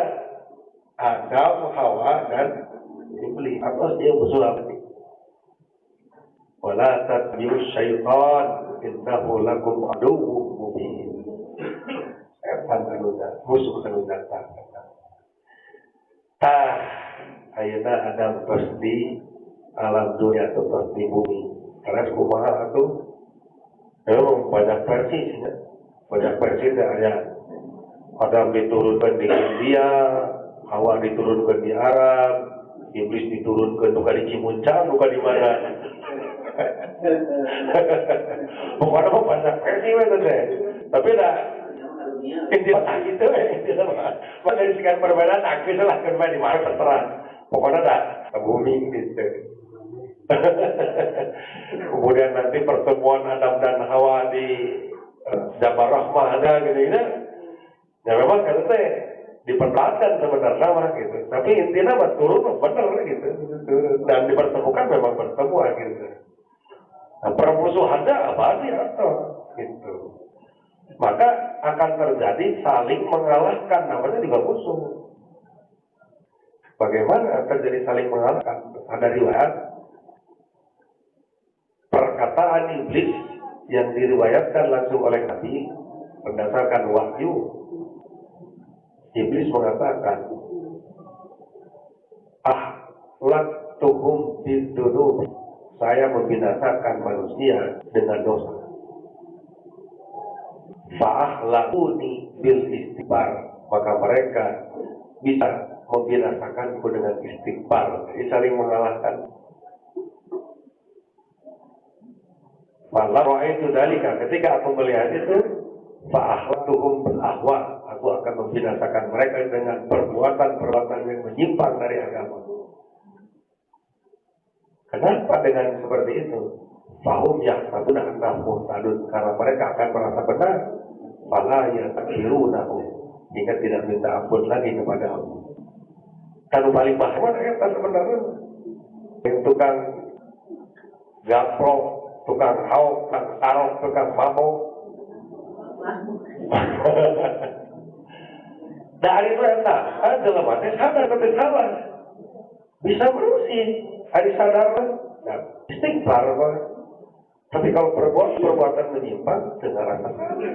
Adam, Hawa dan iblis. Apa dia musuh apa ini? Wala tattabi'us syaitan innahu lakum aduwwun mubin. Setan anu musuh anu datang. Ayeuna Adam tos di alam dunia atau tos di bumi. Karena kumaha itu memang banyak versi sih, banyak versi ada Adam diturunkan di India, Hawa diturunkan di Arab, iblis diturunkan bukan di Cimuncang, bukan di mana. Pokoknya banyak versi itu deh. Tapi dah intinya gitu, intinya dari sekian perbedaan akhirnya lah kan di mana terserah. Pokoknya dah bumi gitu. Kemudian nanti pertemuan Adam dan Hawa di Jabal Rahmah ada gini-gini. Ya memang kan teh diperlihatkan sebenarnya mah gitu. Tapi intinya mah turun benar gitu. Dan dipertemukan memang bertemu gitu. Nah, permusuhannya abadi atau gitu. Maka akan terjadi saling mengalahkan, namanya juga musuh. Bagaimana terjadi saling mengalahkan? Ada riwayat perkataan iblis yang diriwayatkan langsung oleh Nabi berdasarkan wahyu. Iblis mengatakan, ahlaktuhum bidunub, saya membinasakan manusia dengan dosa. Fa'ahlakuni bil istighfar, maka mereka bisa membinasakanku dengan istighfar. Jadi saling mengalahkan. Walau itu dalika, ketika aku melihat itu, fa'ahlatuhum bil-ahwa, aku akan membinasakan mereka dengan perbuatan-perbuatan yang menyimpang dari agama. Kenapa dengan seperti itu? Fahum yahsabuna annahum muhtadun, karena mereka akan merasa benar. Fala yastaghfirunahu, hingga tidak minta ampun lagi kepada Allah. Kan paling bahaya kita sebenarnya yang tukang gaprok, tukang hauk, tukang sarong, tukang mabok. Dari itu adalah mati sadar tapi salah bisa berusin hari sadar nah, istighfar. Tapi kalau perbuatan menyimpang dengan rasa salah,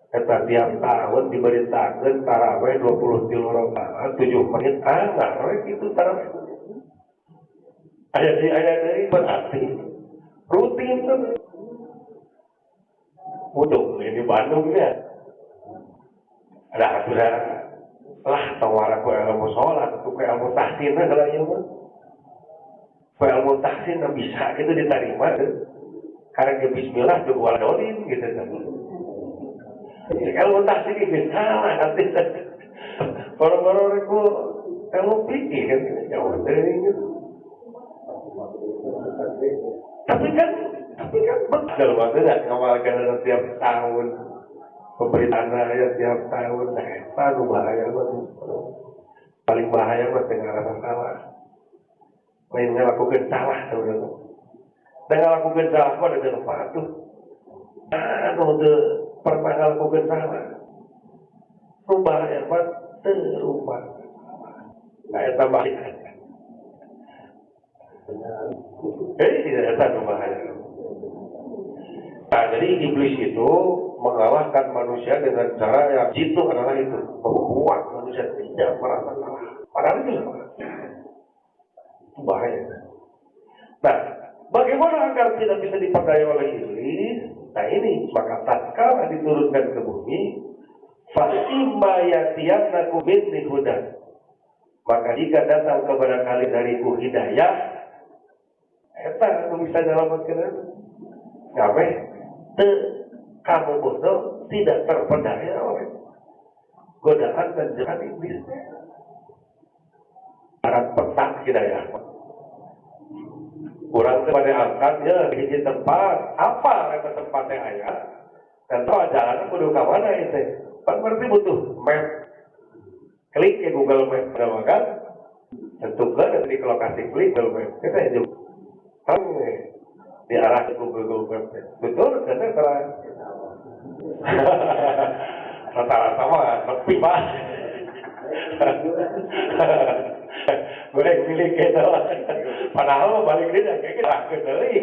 kita tiap tahun diberitakan taraweh 23 rakaat 7 menit itu taraweh ayat berarti rutin tuh. Udah ini Bandung ya ada aturan lah tawara ku ilmu sholat ku ilmu tahsin kalau yang ku ilmu tahsin bisa gitu diterima karena dia bismillah juga waladolin gitu kan ilmu tahsin itu salah nanti orang-orang itu ilmu pikir kan jauh dari itu tapi kan betul banget ngamalkan setiap tahun pemberitaan raya tiap tahun. Nah itu bahaya banget, paling bahaya banget dengan rasa salah main ngelakukan salah dan ngelakukan salah apa ada tempat tuh udah pernah ngelakukan salah bahaya banget terubah kayak tambah tidak ada bahaya. Nah, jadi iblis itu mengalahkan manusia dengan cara yang jitu adalah itu membuat manusia tidak merasa salah. Padahal itu bahaya. Nah, bagaimana agar tidak bisa diperdaya oleh iblis? Nah ini maka tatkala diturunkan ke bumi, fasimma yatiyannakum minni hudan. Maka jika datang kepada kalian dariku hidayah, eta bisa nyelamatkan ngapain? Kamu bodoh tidak terpedaya oleh godaan dan jalan iblis. Arat petak hidayah. Kurang kepada angkatnya di tempat apa kata tempatnya ayah dan tahu jalannya kudu ke mana itu. Kan berarti butuh map. Klik ke Google Map kan? Tentukan nanti di lokasi klik Google Map. Kita itu kan di arah ke Google Map. Betul karena rata-rata mah lebih pas. Boleh pilih gitu. Padahal balik dia kayak kita keteli.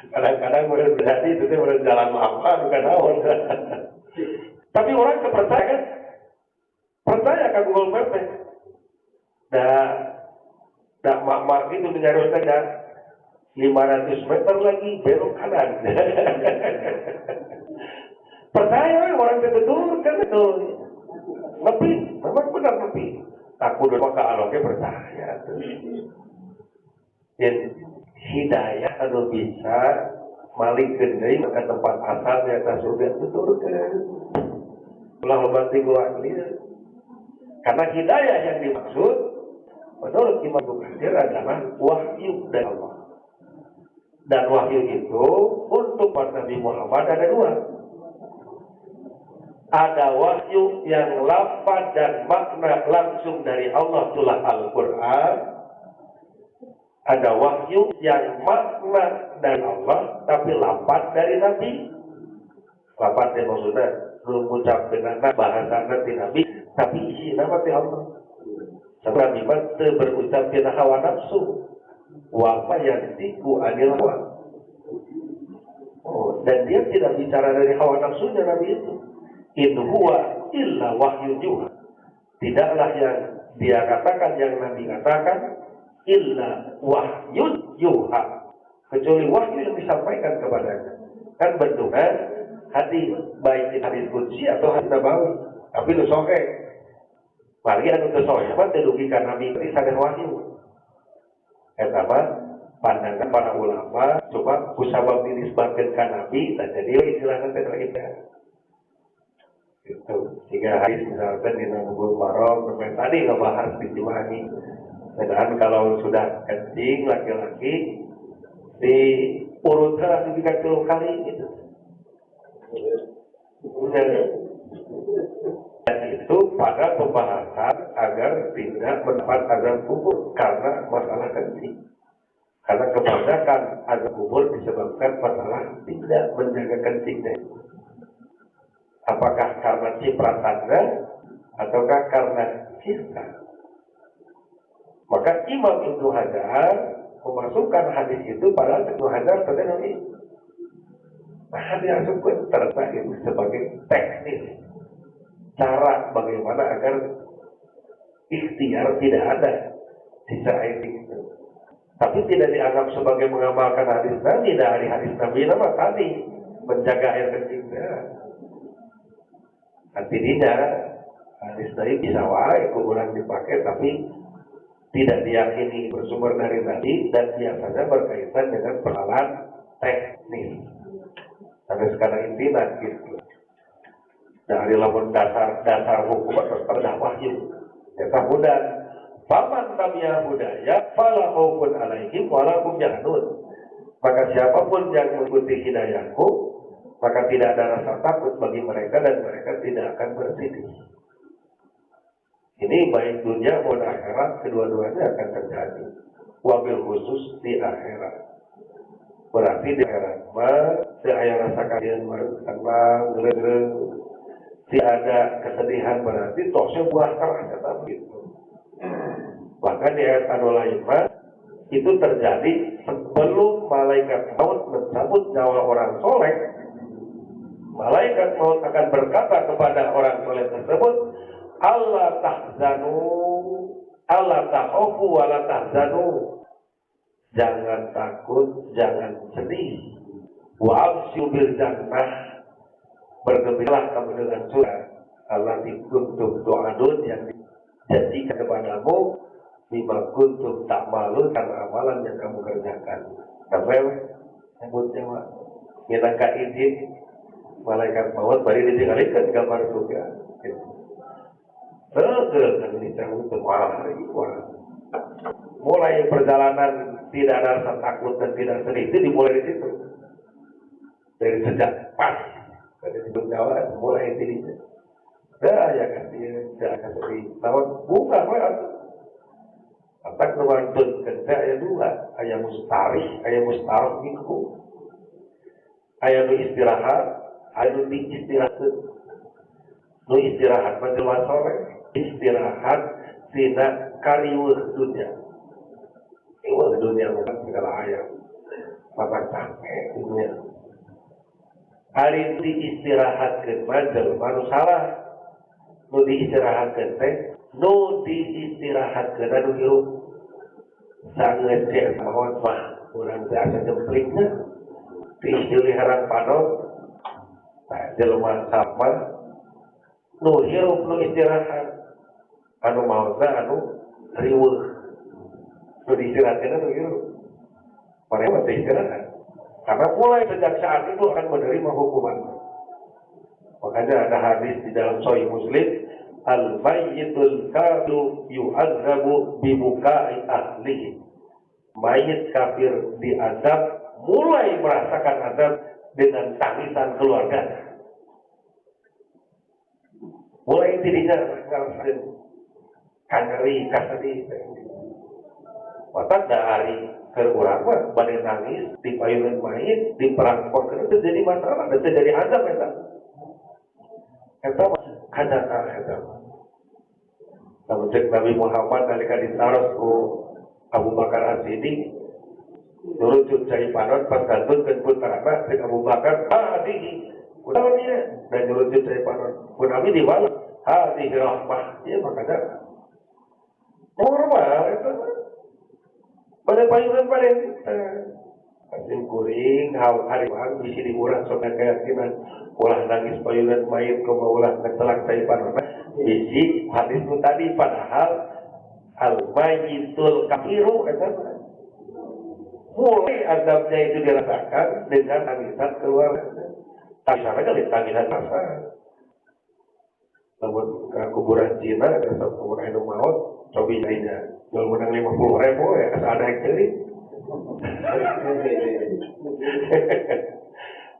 Kadang-kadang boleh berarti itu boleh jalan lama bukan tahun. Tapi orang kepercaya kan? Percaya ke Google Maps ya. Dah mak itu menyaruskan dah 500 meter lagi belok kanan. Percaya orang betul kan itu. Lebih, memang benar lebih. Aku udah maka aloknya percaya. Dan hidayah kalau bisa malik gendai ke tempat asalnya tak surga betul kan. Ulah lebanti gua ini. Karena hidayah yang dimaksud menurut Imam Bukhari adalah wahyu dari Allah. Dan wahyu itu untuk Nabi Muhammad ada dua. Ada wahyu yang lafaz dan makna langsung dari Allah itulah Al-Quran. Ada wahyu yang makna dari Allah tapi lafaz dari Nabi. Lafaz yang maksudnya belum ucap dengan bahasa nanti Nabi tapi isi nama ti Allah. Sebab Nabi berucap dengan hawa nafsu. Wa ma yantiqu anil hawa. Dan dia tidak bicara dari hawa nafsunya Nabi itu. In huwa illa wahyu yuha. Tidaklah yang dia katakan yang Nabi katakan illa wahyu yuha. Kecuali wahyu yang disampaikan kepadanya. Kan bentuknya hati baik hadis qudsi atau hadis nabawi. Tapi lu soke. Mari anu teu soke mah teu dugikan Nabi teh sadar wahyu. Eta mah pandangan para ulama coba kusabab dinisbatkan ke Nabi dan jadi istilahnya terkait itu jika hadis misalkan di Nabul Marom tadi ngebahas di Jumani dan kalau sudah kencing laki-laki diurutkan tiga kali gitu dan itu pada pembahasan agar tidak mendapat azab kubur karena masalah kencing. Karena kebanyakan azab kubur disebabkan masalah tidak menjaga kencingnya. Apakah karena cipratannya ataukah karena cinta? Maka Imam Ibnu Hajar memasukkan hadis itu pada Ibnu Hajar terdengar ini. Nah, dia sebut ternyata itu sebagai teknis cara bagaimana agar ikhtiar tidak ada sisa etik itu. Tapi tidak dianggap sebagai mengamalkan hadis Nabi dari hadis Nabi nama tadi menjaga air kencingnya. Artinya hadis Nabi bisa wae kurang dipakai tapi tidak diyakini bersumber dari Nabi dan biasanya berkaitan dengan persoalan teknis. Sampai sekarang ini gitu. Dari lamun dasar hukum tetap wahyu. Ya kemudian faman tabi'a hudaya fala khaufun 'alaihim wa la hum yahzanun. Maka siapapun yang mengikuti hidayahku, maka tidak ada rasa takut bagi mereka dan mereka tidak akan bersedih. Ini baik dunia maupun akhirat kedua-duanya akan terjadi. Wabil khusus di akhirat. Berarti di akhirat saya rasa kalian tenang, geleng-geleng. Si ada kesedihan berarti tosnya buah keras kata begitu. Bahkan di ayat lain itu terjadi sebelum malaikat maut mencabut nyawa orang soleh. Malaikat maut akan berkata kepada orang soleh tersebut, Allah tahzanu, Allah takhafu wa la tahzanu. Jangan takut, jangan sedih. Wa absyu bil jannah. Bergembiralah kamu dengan surga Allah kuntum tu'adun yang dijanjikan kepadamu bima kuntum tak malu karena amalan yang kamu kerjakan. Sampai sebutnya minangka izin malaikat maut bari ditinggalkan gambar surga. Segera ini terus hari mulai perjalanan tidak ada rasa takut dan tidak sedih itu dimulai di situ dari sejak pas. Pada hidup Jawa mulai dirinya. Dah ya kan dia akan sedih. Tahun bukan mereka. Atak nuwantun kerja ayat dua. Ayat mustarih, ayat mustarih minggu. Ayat nu istirahat, ayat nu istirahat. Nu istirahat menjelang sore. Istirahat sina kariweuh dunia. Kariweuh dunia bukan segala ayat. Maka capek dunia. Hari diistirahatkan majel baru salah nu diistirahatkan teh nu diistirahatkan anu hirup sangat cek mohon mah urang teh asa jemplikna diistirahat harang padot nah jelema sama nu hirup nu istirahat anu maosna anu riweuh nu diistirahatkeun anu hirup pareha teh istirahat. Karena mulai sejak saat itu akan menerima hukuman. Makanya ada hadis di dalam Sahih Muslim, al-mayyitul kafiru yu'adzabu bibukai ahlihi. Mayit kafir diazab, mulai merasakan azab dengan tangisan keluarga. Mulai dirinya ngerasain kangeri, kasadi. Maka dari kurang mah badai nangis di payungan mayit di perangkok itu jadi masalah dan jadi azab eta kadang eta namun cek Nabi Muhammad nalika ditaros ku Abu Bakar As-Siddiq nurucut cai panot pas kantun putarana cek Abu Bakar hadihi udah dia dan nurucut cai panot ku Nabi diwala hadihi rahmah ya makanya normal itu pada payungan pada asin kuring hariwan bisi diurang sok keyakinan ulah nangis payungan mayit kau ulah ngetelak saipan bisi hadis itu tadi padahal al mayitul kafiru kata mulai azabnya itu dirasakan dengan tangisan keluarga. Tangisan kali tangisan rasa. Namun kuburan Cina ada kuburan anu maut, cobi jadinya jual menang 50.000 ya asa ada yang ceri.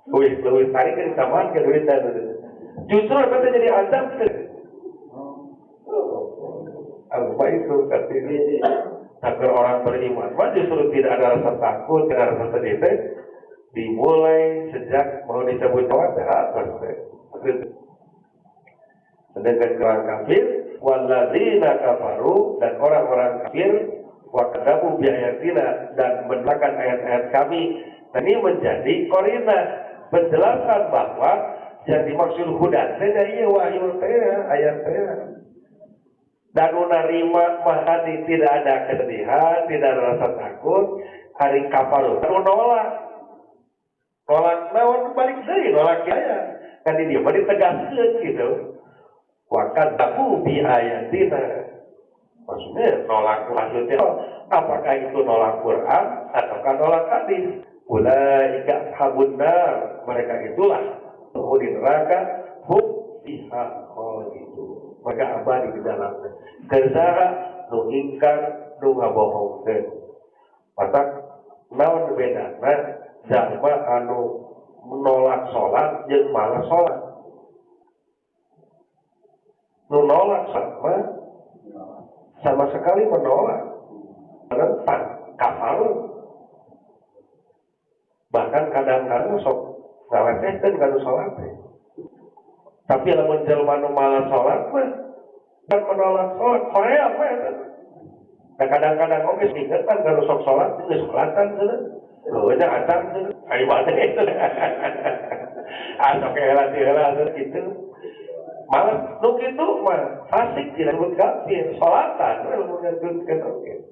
Lebih tarik dari samaan ke duit dan justru apa jadi azab ke? Apa itu katanya? Agar orang beriman, justru tidak ada rasa takut, tidak ada rasa sedih. Dimulai sejak mau dicabut nyawa ke atas. Sedangkan orang kafir, walladzina kafaru, dan orang-orang kafir, wakadabu biayatina, dan mendustakan ayat-ayat kami. Nah, ini menjadi korina menjelaskan bahwa yang dimaksud hudan saya iya wahyu saya ayat saya dan menerima mahadi tidak ada kesedihan, tidak ada rasa takut, hari kafaru nolak naon balik deui nolak saya kan dia mah ditegaskeun gitu wakadabu bi ayatina maksudnya nolak maksudnya apakah itu nolak Quran ataukah nolak hadis. Ulaika ashabun nar, mereka itulah penghuni neraka, hum fiha khalidun, mereka abadi di dalamnya. Kersara nu ingkar nu ngabohongkeun. Mata naon bedana jalma anu menolak salat jeung malas salat. Nu nolak sama sekali menolak, menentang, kafir. Bahkan kadang-kadang sok ngaletehkeun kana salat teh. Tapi lamun jelema nu malas salat mah dan menolak salat hoream we eta. Nah kadang-kadang oge ingetan kana sok salat geus salatan cenah. Heuh nya acan cenah. Ai bade itu. Asa kayak heula kitu. Malas nu kitu mah fasik disebut kafir, salatan we lamun nyebutkeun oge.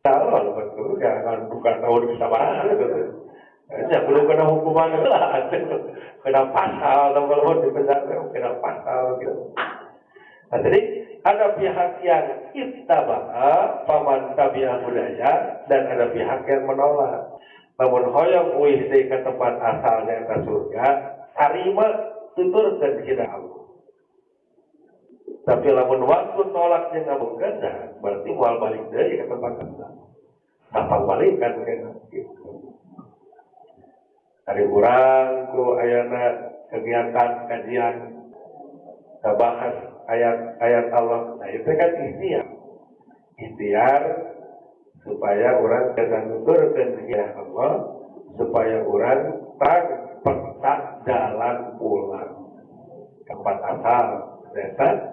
Kalau betul jangan bukan tahu kesabaran gitu. Ya belum kena hukuman lah, kena pasal, teman-teman di penjara kena pasal gitu. Nah, jadi ada pihak yang ittaba'a faman tabi'a hudaya dan ada pihak yang menolak. Namun hoyong uih di ke tempat asalnya ke surga, harima tuturkeun hina Allah. Tapi lamun waktu nolaknya ngabungkeun, berarti moal balik deui ke tempat asal. Tapang balik kan kena gitu. Hari urang ku ayana kegiatan kajian bahas ayat-ayat Allah. Nah itu kan ikhtiar supaya orang bisa nuturkeun hina Allah supaya orang peta jalan pulang tempat asal desa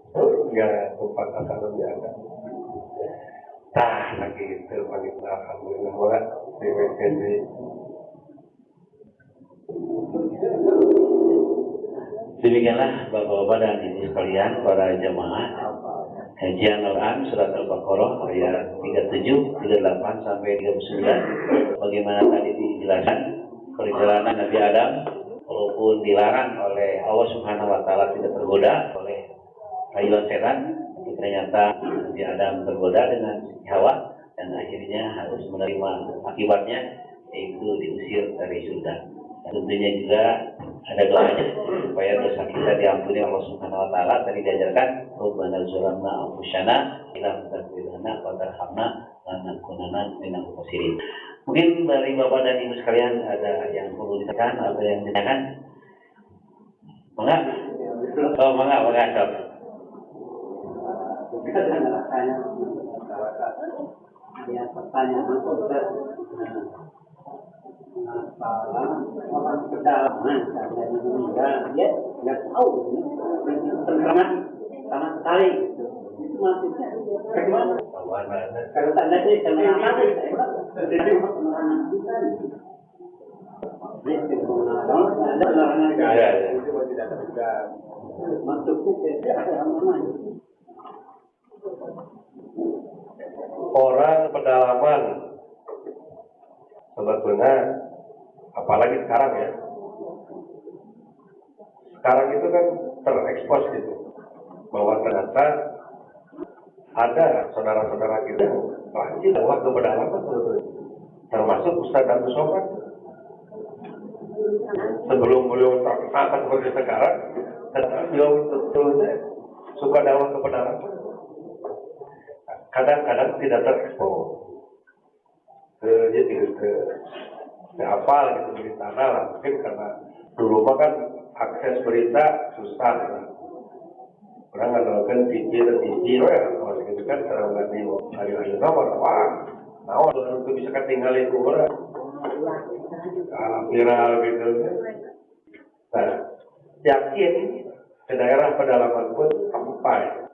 surga tempat asal biasa. Tah gitu panggil alhamdulillah ora diwekeun. Demikianlah Bapak-bapak dan Ibu sekalian, para jemaah kajian Al-Quran surat Al-Baqarah ayat 37, 38 sampai 39. Bagaimana tadi dijelaskan perjalanan Nabi Adam walaupun dilarang oleh Allah Subhanahu wa taala tidak tergoda oleh rayuan setan, tapi ternyata Nabi Adam tergoda dengan Hawa dan akhirnya harus menerima akibatnya yaitu diusir dari surga. Tentunya juga ada doanya supaya dosa kita diampuni Allah Subhanahu wa taala. Tadi diajarkan Rabbana zalamna anfusana ila taghfirlana wa tarhamna lanakunanna minal khasirin. Mungkin dari Bapak dan Ibu sekalian ada yang perlu ditanyakan atau yang ditanyakan? Mangga? Oh, mangga Dok. Ya, pertanyaan orang pedalaman dari meninggal dia nggak tahu penerangan sama sekali itu maksudnya bagaimana kalau tak ada sih penerangan jadi penerangan kita ada penerangan masukku ke ada mana orang pedalaman sebetulnya apalagi sekarang ya, sekarang itu kan terekspos gitu bahwa ternyata ada saudara-saudara kita rajin lewat ke pedalaman sebetulnya termasuk Ustadz Abdul Somad. Sebelum beliau terangkat seperti sekarang, beliau sebetulnya suka dakwah ke pedalaman. Kadang-kadang tidak terekspos. Jadi ke apa gitu berita lah, mungkin karena dulu mah kan akses berita susah kan. Orang ngandalkan TV ya, kalau gitu kan terang ganti hari-hari nomor, wah, nah itu bisa ketinggalan orang, viral gitu. Nah, yakin ke daerah pedalaman pun sampai,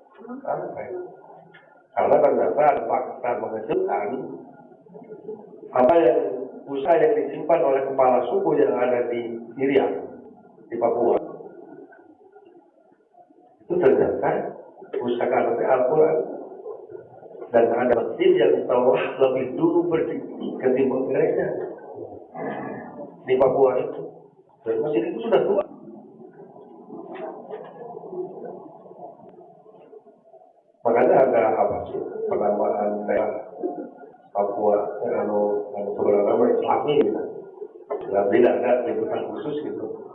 karena ternyata ada fakta mengejutkan apa yang usaha yang disimpan oleh kepala suku yang ada di Irian, di Papua. Itu ternyata pusaka Al-Quran, dan ada masjid yang telah lebih dulu berdiri ketimbang gereja di Papua itu. Dan masjid itu sudah tua. Makanya ada apa sih penamaan daerah Papua yang sebenarnya Islami gitu. Tidak ada liputan khusus gitu.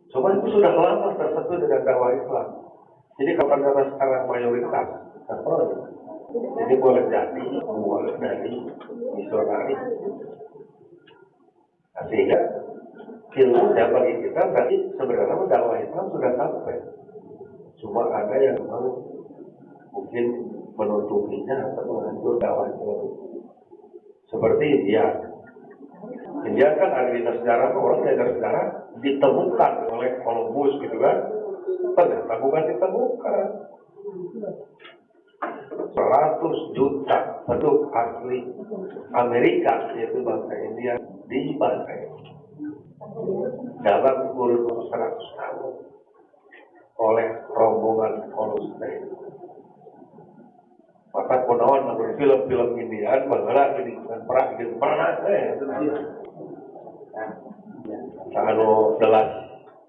Cuma itu sudah lama tersentuh dengan dakwah Islam. Jadi kapan kata sekarang mayoritas, ini boleh jadi mulai dari misionaris. Nah, sehingga ilmu bagi kita berarti sebenarnya dakwah Islam sudah sampai. Cuma ada yang memang mungkin menutupinya atau menghancur dakwah Islam. Seperti India kan ada di sejarah, orang belajar sejarah ditemukan oleh Columbus gitu kan, ternyata bukan ditemukan 100 juta penduduk asli Amerika yaitu bangsa India dibantai dalam kurun 100 tahun oleh rombongan Columbus. Maka kunaon namun film-film Indian bagaimana ini dengan perang dengan perang kalau delas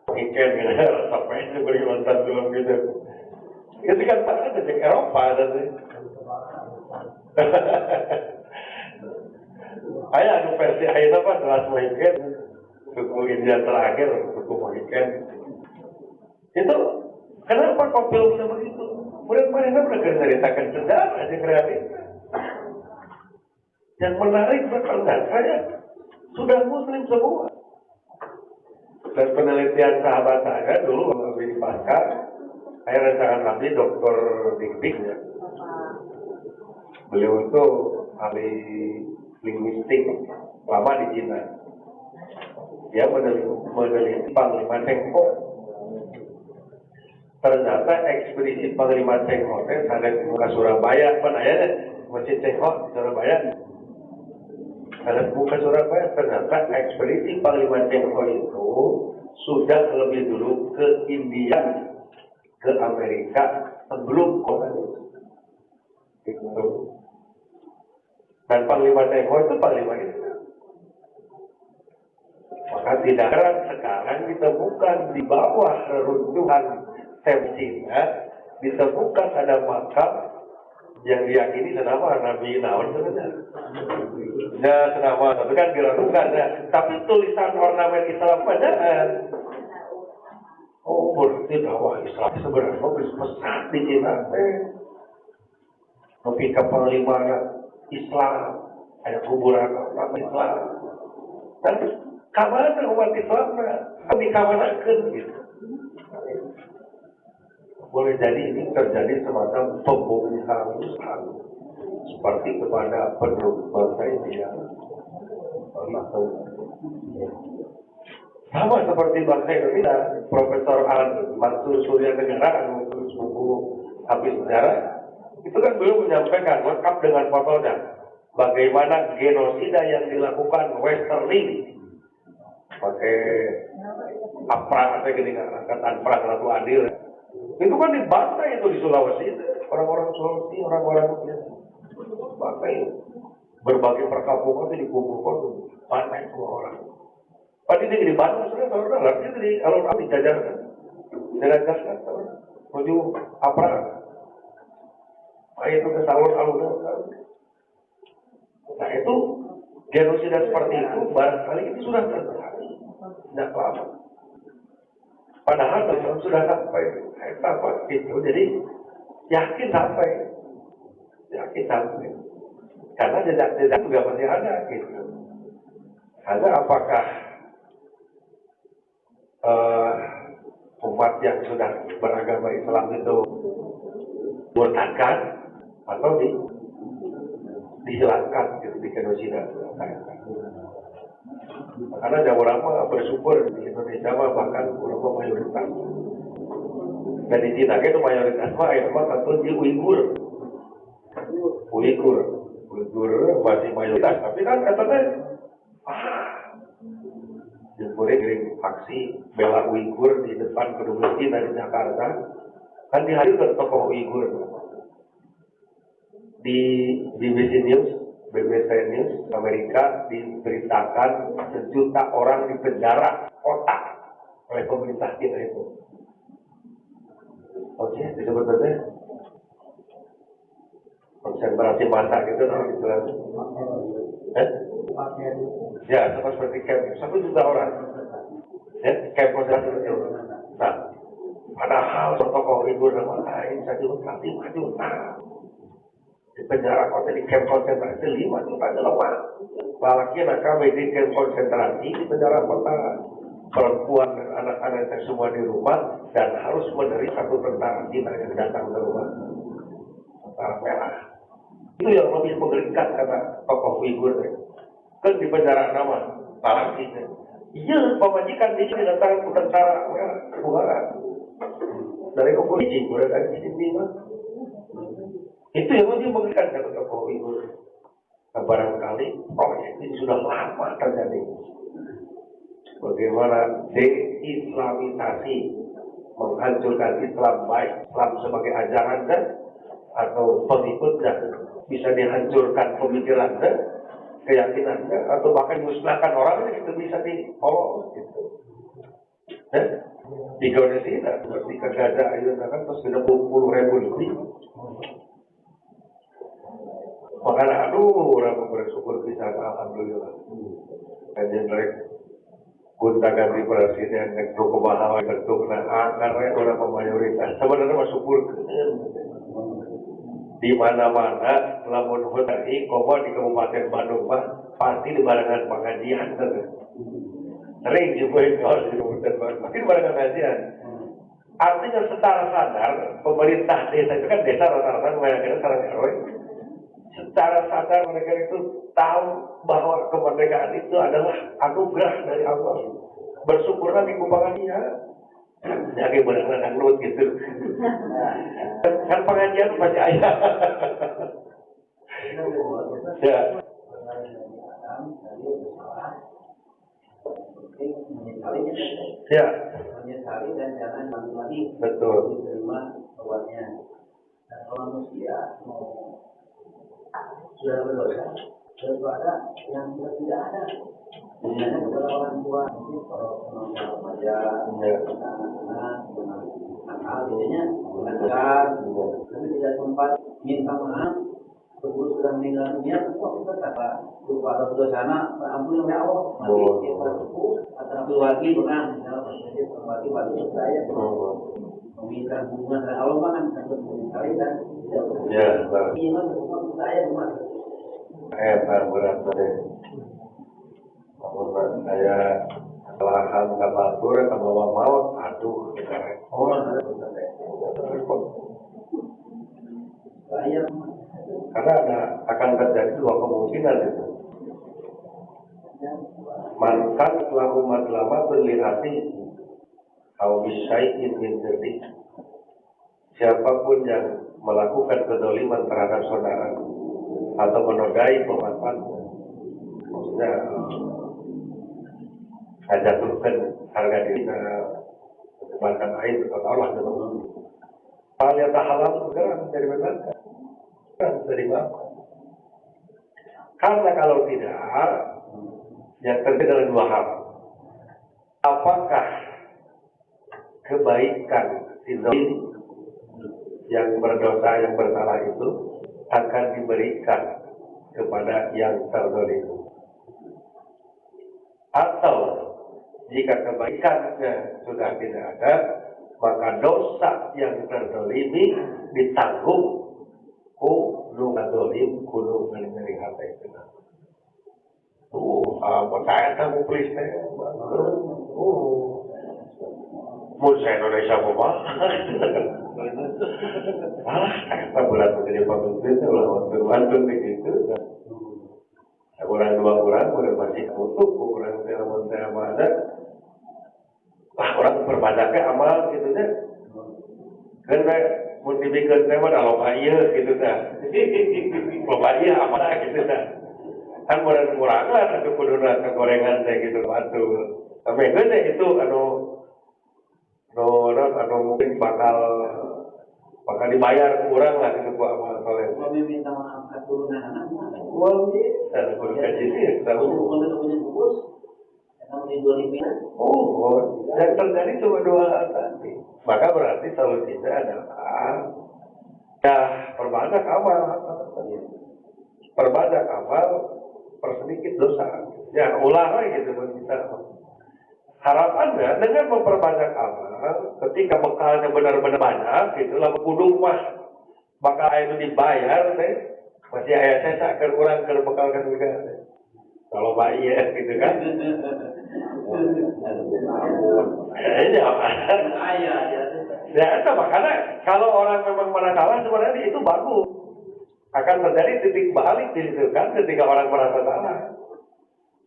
ikan gitu sampai itu beri nonton film gitu itu kan perang dari Eropa tadi ayah anu versi ayeuna apa delas ikan suku India terakhir suku ikan itu kenapa kok filmnya begitu? Murid-muridnya mereka ceritakan sejarah yang kreatif. Yang menarik ternyata saya sudah Muslim semua. Dan penelitian sahabat saya dulu waktu di Pasca, saya rancangan ahli Dr. Dik ya. Beliau itu ahli linguistik lama di Cina. Dia meneliti Panglima Tengko. Ternyata ekspedisi Panglima Tengko ada ke Surabaya, penanya masih Tengko Surabaya. Ada buka Surabaya, ternyata ekspedisi Panglima Tengko itu sudah lebih dulu ke India, ke Amerika sebelum kolonial. Dan Panglima Tengko itu Panglima Islam. Maka tidak heran sekarang ditemukan di bawah reruntuhan Cina, ditemukan ada makam yang diyakini senama Nabi Naon sebenarnya. Ya senama, tapi kan diragukan ya. Tapi tulisan ornamen Islam padaan. Oh, berarti dakwah Islam sebenarnya besar di Cina. Tapi Panglima Islam, ada kuburan orang Islam. Dan kapan umat Islam dikawanakan gitu. Boleh jadi ini terjadi semacam pembunuhan seperti kepada penduduk bangsa India. Sama seperti bangsa Indonesia, Profesor Alan Mansur Surya Negara, menulis buku Habis Sejarah, itu kan beliau menyampaikan lengkap dengan fotonya bagaimana genosida yang dilakukan Westerling pakai Apra atau gini angkatan perang Ratu Adil. Itu kan dibantai itu di Sulawesi, orang-orang Sulawesi, orang-orang bantai, berbagai perkampungan itu dikumpulkan, bantai semua orang. Tadi dia di Bandung sudah tahu dah, dia di alun-alun dijajarkan, menuju Apra, itu ke alun-alun. Nah itu Genosida seperti itu barangkali itu sudah terjadi sejak lama. Padahal Tuhan sudah sampai itu, jadi yakin sampai. Karena jejak-jejak juga masih ada gitu. Hanya apakah umat yang sudah beragama Islam itu murtadkan atau dihilangkan gitu, di genosida. Karena jauh lama bersyukur di Indonesia bahkan ulama mayoritas. Dan di Cina itu mayoritas mah tentu di Uighur masih mayoritas, tapi kan katanya Jempolnya aksi bela Uighur di depan Kedubes Cina di Jakarta, kan dihadirkan tokoh Uighur di BBC News Amerika diberitakan 1 juta orang di penjara otak oleh pemerintah Cina itu. Oke, disebutnya konsentrasi massa gitu, istilahnya. Ya, sama seperti camp 1 juta orang. Ya, camp konsentrasi itu. Nah, padahal tokoh Uighur nama lain 1 juta, 5 juta. Di penjara kota di camp konsentrasi 5 juta lemah. Balaki kami di camp konsentrasi di penjara kota. Perempuan dan anak-anak yang semua di rumah dan harus menerima 1 tentara Cina yang datang ke rumah. Tentara merah. Itu yang lebih mengerikan kata tokoh Uighur. Kan di penjara nama Balaki. Iya, pemajikan dia datang ke tentara merah. Dari kepolisian mereka di sini mah. Itu yang lebih mengerikan kata tokoh Uighur. Barangkali proyek ini sudah lama terjadi. Bagaimana deislamisasi, menghancurkan Islam baik Islam sebagai ajaran atau pengikutnya, bisa dihancurkan pemikirannya, keyakinannya, atau bahkan musnahkan orangnya, itu bisa dipolong gitu. Di Indonesia seperti Gajah itu kan terus 60.000 lebih. Makanya orang bersyukur bisa, alhamdulillah. Kajian mereka gonta ganti presiden yang cukup mahal bentuk karena orang mayoritas sebenarnya bersyukur di mana-mana lamun hutari komo di Kabupaten Bandung pasti di barengan pengajian sering juga di Kabupaten Bandung pasti di barengan pengajian. Artinya secara sadar pemerintah desa itu kan desa rata-rata mengajarkan sarang RW. Secara sadar mereka itu tahu bahwa kemerdekaan itu adalah anugerah dari Allah. Bersyukurlah di kumpulan dia. Jadi benar-benar ngelut gitu. Kan pengajian masih ayah. Ya. Ya. Menyesali dan jangan lagi. Betul. Diterima buatnya. Dan kalau manusia sudah berdosa daripada yang sudah tidak ada. Misalnya kepada orang tua, kalau menonton remaja, anak-anak, nakal, jadinya lancar, tapi tidak sempat minta maaf, sebelum sudah meninggal dunia, kok kita kata pada dosana, ampun ya Allah, mati kita cukup, atau keluarga pernah, misalnya perspektif keluarga saya, meminta hubungan dengan Allah kan sangat sekali dan tidak iman hubungan saya rumah. Berat deh. Namun saya lahan kabatur sama maut, aduh, kita repot. Karena akan terjadi 2 kemungkinan itu. Mankan telah umat lama berlihati au bisyai'in min dzalik. Siapapun yang melakukan kedoliman terhadap saudara atau menodai pemanfaat, maksudnya jatuhkan harga diri menyebarkan air kepada Allah dan hal yang tak halal segera menjadi benar dari bapak. Karena kalau tidak, yang terjadi adalah 2 hal. Apakah kebaikan si zalim yang berdosa, yang bersalah itu akan diberikan kepada yang terzalim. Atau jika kebaikannya sudah tidak ada, maka dosa yang terdolimi ditanggung ku nu ngadolim kudu ngeri hati itu. Percaya kamu please teh. Musa Indonesia apa? Kita berat menjadi pemimpin lawan berbantu begitu. Orang dua orang masih utuh, orang terawat ada. Orang berbanyaknya amal gitu deh. Karena mau dibikin tema kalau kaya gitu dah. Kalau kaya amal gitu dah. Kan kurang lah itu kudu rasa gorengan teh gitu batu. Tapi gede itu mungkin bakal dibayar kurang lah gitu buat amal soleh. Kalau minta maaf keturunan anak, Uang bisa, kalau kasih sih tahu. Yang terjadi cuma dua hal tadi. Maka berarti solusinya adalah ya perbanyak amal, persedikit dosa. Ya ulah gitu kita. Harapannya dengan memperbanyak amal, ketika bekalnya benar-benar banyak, itulah kudu mah bakal itu dibayar, masih ayah saya akan kurang ke bekalkan juga. Kalau bayar gitu kan? Ini apa? Ya itu makanya kalau orang memang merasa sebenarnya itu bagus. Akan terjadi titik balik gitu kan ketika orang merasa salah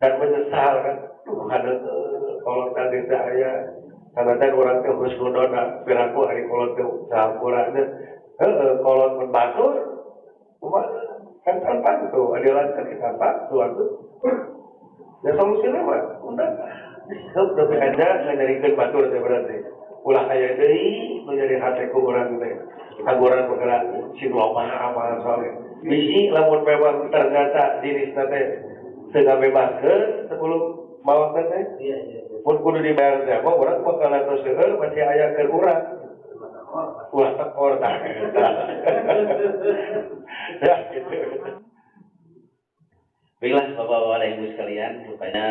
dan menyesal kan. Kalau tadi saya karena orang itu husnudona piraku hari kolot itu sahapurannya kolot membantu kan tanpa itu adalah kita tak suatu ya solusinya mah udah udah bekerja ngajarikan batur teh berarti ulah kayak deui menjadi hatiku orang teh kaguran bergerak si loba amal soleh bisi lamun memang ternyata diri teh teu bebaskeun sebelum mawas teh pun kudu dibayar teh mah urang bakal atos seueur masih aya keur urang ulah tekor tah ya gitu. Baiklah Bapak-Bapak dan Ibu sekalian, rupanya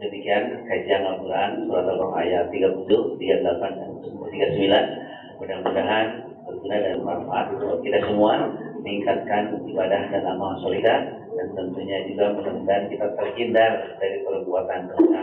demikian kajian Al-Quran surat Al-Quran ayat 37, 38 dan 39. Mudah-mudahan berguna dan bermanfaat untuk kita semua, meningkatkan ibadah dan amal solihah, dan tentunya juga mudah-mudahan kita terhindar dari perbuatan dosa.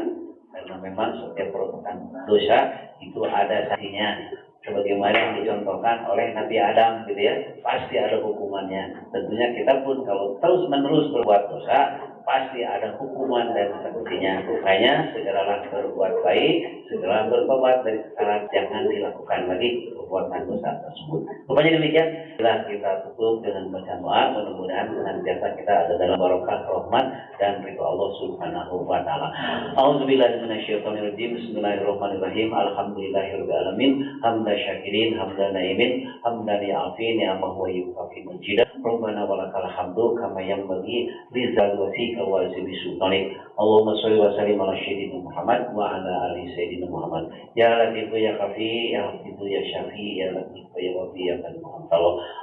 Karena memang setiap perbuatan dosa itu ada sanksinya. Sebagaimana yang dicontohkan oleh Nabi Adam gitu ya, pasti ada hukumannya. Tentunya kita pun kalau terus-menerus berbuat dosa, pasti ada hukuman dan sanksinya. Makanya segeralah berbuat baik, segera bertobat dari sekarang, jangan dilakukan lagi perbuatan dosa tersebut. Rupanya demikian, kita tutup dengan baca doa, mudah-mudahan senantiasa kita ada dalam barokah rahmat dan ridho Allah Subhanahu wa taala. A'udzubillahi minasyaitonirrajim. Bismillahirrahmanirrahim. Alhamdulillahirabbil alamin. Hamdan syakirin, hamdan naimin, hamdan ya'afin, ni'amahu wa yukafi majidah. Rabbana walakal hamdu kama yanbaghi lidzal wasika wa azibi sultanik. Allahumma sholli wa sallim ala sayyidina Muhammad wa ala ali sayyidina Muhammad. Ya Latif ya Kafi, ya Hafiz ya Syafi, ya Latif ya Wafi ya Karim.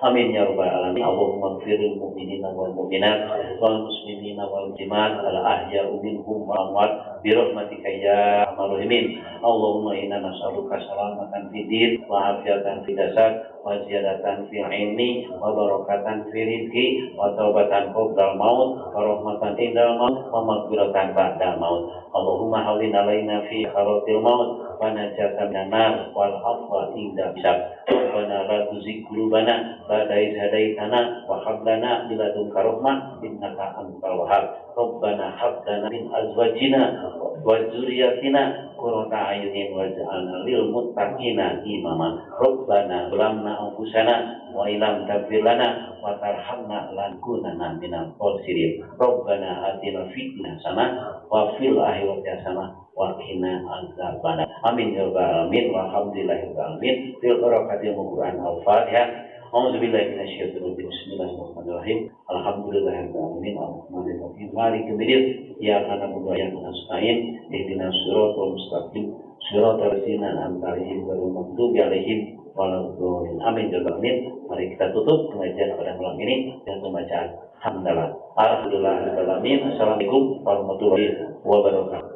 Amin ya rabbal alamin. Allahumma ighfiril mu'minina wal mu'minat wal muslimina wal muslimat al ahya'u minhum wal amwat bi rahmatika ya arhamar rahimin. Allahumma inna nas'aluka salamatan fid din wa afiatan fid jasad wa ziyadatan fil ilmi wa barakatan fil rizqi wa taubatan qabla maut wa rahmatan indal maut wa maghfiratan ba'da maut. Allahumma hawlin alaina fi kharatil maut wa najatan minan nar wal afwa inda hisab. Rabbana la tuzigh qulubana ba'da idh hadaitana wa hab lana min ladunka rahmah innaka antal wahhab. Rabbana hab lana min azwajina wa dzurriyyatina qurrata a'yunin waj'alna lil muttaqina imama. Rabbana zalamna anfusana wa illam taghfir lana wa tarhamna lanakunanna minal khasirin. Rabbana atina fid dunya hasanah wa fil akhirati hasanah wa qina adzabannar. Amin ya rabbal alamin. Walhamdulillahirabbil alamin. Bil barakatil Quran al-Fatihah. A'udzubillahi minasyaitonir rajim. Bismillahirrahmanirrahim. Alhamdulillahirabbil alamin. Arrahmanir rahim. Maliki yaumiddin. Iyyaka na'budu wa iyyaka nasta'in. Ihdinas siratal mustaqim. Siratal ladzina an'amta 'alaihim ghairil maghdubi 'alaihim waladdallin. Amin ya rabbal alamin. Mari kita tutup pengajian pada malam ini dengan pembacaan hamdalah. Alhamdulillahirabbil alamin. Assalamualaikum warahmatullahi wabarakatuh.